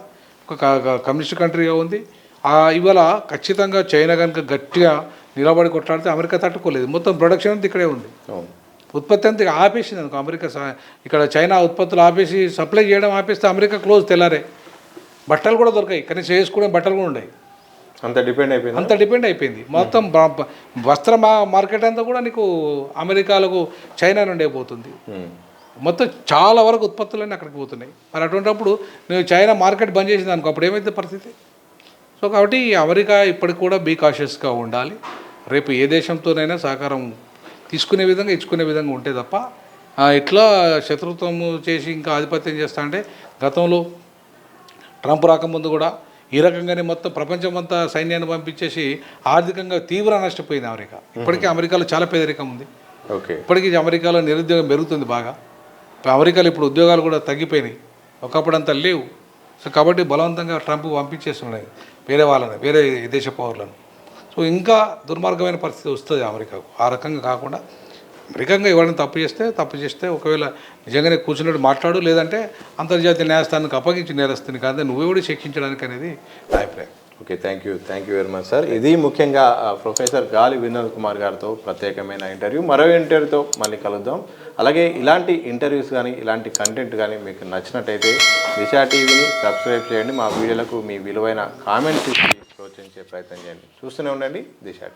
ఒక కమ్యూనిస్ట్ కంట్రీగా ఉంది. ఇవాళ ఖచ్చితంగా చైనా కనుక గట్టిగా నిలబడి కొట్లాడితే అమెరికా తట్టుకోలేదు. మొత్తం ప్రొడక్షన్ అంతా ఇక్కడే ఉంది, ఉత్పత్తి అంతా ఆపేసింది అనుకో అమెరికా. ఇక్కడ చైనా ఉత్పత్తులు ఆపేసి సప్లై చేయడం ఆపేస్తే అమెరికా క్లోజ్ తెల్లారే. బట్టలు కూడా దొరికాయి, కనీసం వేసుకునే బట్టలు కూడా ఉన్నాయి. అంత డిపెండ్ అయిపోయింది మొత్తం వస్త్ర మార్కెట్ అంతా కూడా నీకు అమెరికాలకు చైనా నుండే పోతుంది. మొత్తం చాలా వరకు ఉత్పత్తులన్నీ అక్కడికి పోతున్నాయి. మరి అటువంటిప్పుడు నువ్వు చైనా మార్కెట్ బంద్ చేసింది అనుకో, అప్పుడు ఏమైతే పరిస్థితి? సో కాబట్టి అమెరికా ఇప్పటికి కూడా బీ కాషియస్గా ఉండాలి. రేపు ఏ దేశంతోనైనా సహకారం తీసుకునే విధంగా ఇచ్చుకునే విధంగా ఉంటే తప్ప ఇట్లా శత్రుత్వం చేసి ఇంకా ఆధిపత్యం చేస్తా అంటే, గతంలో ట్రంప్ రాకముందు కూడా ఈ రకంగానే మొత్తం ప్రపంచం అంతా సైన్యాన్ని పంపించేసి ఆర్థికంగా తీవ్ర నష్టపోయింది అమెరికా. ఇప్పటికీ అమెరికాలో చాలా పేదరికం ఉంది. ఇప్పటికీ అమెరికాలో నిరుద్యోగం పెరుగుతుంది బాగా. అమెరికాలో ఇప్పుడు ఉద్యోగాలు కూడా తగ్గిపోయినాయి, ఒకప్పుడు అంతా లేవు. సో కాబట్టి బలవంతంగా ట్రంప్ పంపించేస్తున్నాయి వేరే దేశ పౌరులను. సో ఇంకా దుర్మార్గమైన పరిస్థితి వస్తుంది అమెరికాకు. ఆ రకంగా కాకుండా అమెరికంగా ఎవరైనా తప్పు చేస్తే ఒకవేళ నిజంగానే కూర్చున్నట్టు మాట్లాడు, లేదంటే అంతర్జాతీయ న్యాయస్థానానికి అప్పగించి నేరస్తుంది కాదు నువ్వెవడి శిక్షించడానికి అనేది నా అభిప్రాయం. Okay, thank you very much sir. ఇది ముఖ్యంగా ప్రొఫెసర్ గాలి వినోద్ కుమార్ గారితో ప్రత్యేకమైన ఇంటర్వ్యూ. మరో ఇంటర్వ్యూతో మళ్ళీ కలుద్దాం. అలాగే ఇలాంటి ఇంటర్వ్యూస్ కానీ ఇలాంటి కంటెంట్ కానీ మీకు నచ్చినట్టయితే దిశ టీవీని సబ్స్క్రైబ్ చేయండి. మా వీడియోలకు మీ విలువైన కామెంట్స్ ఇచ్చి ప్రోత్సహించే ప్రయత్నం చేయండి. చూస్తూనే ఉండండి దిశ టీవీ.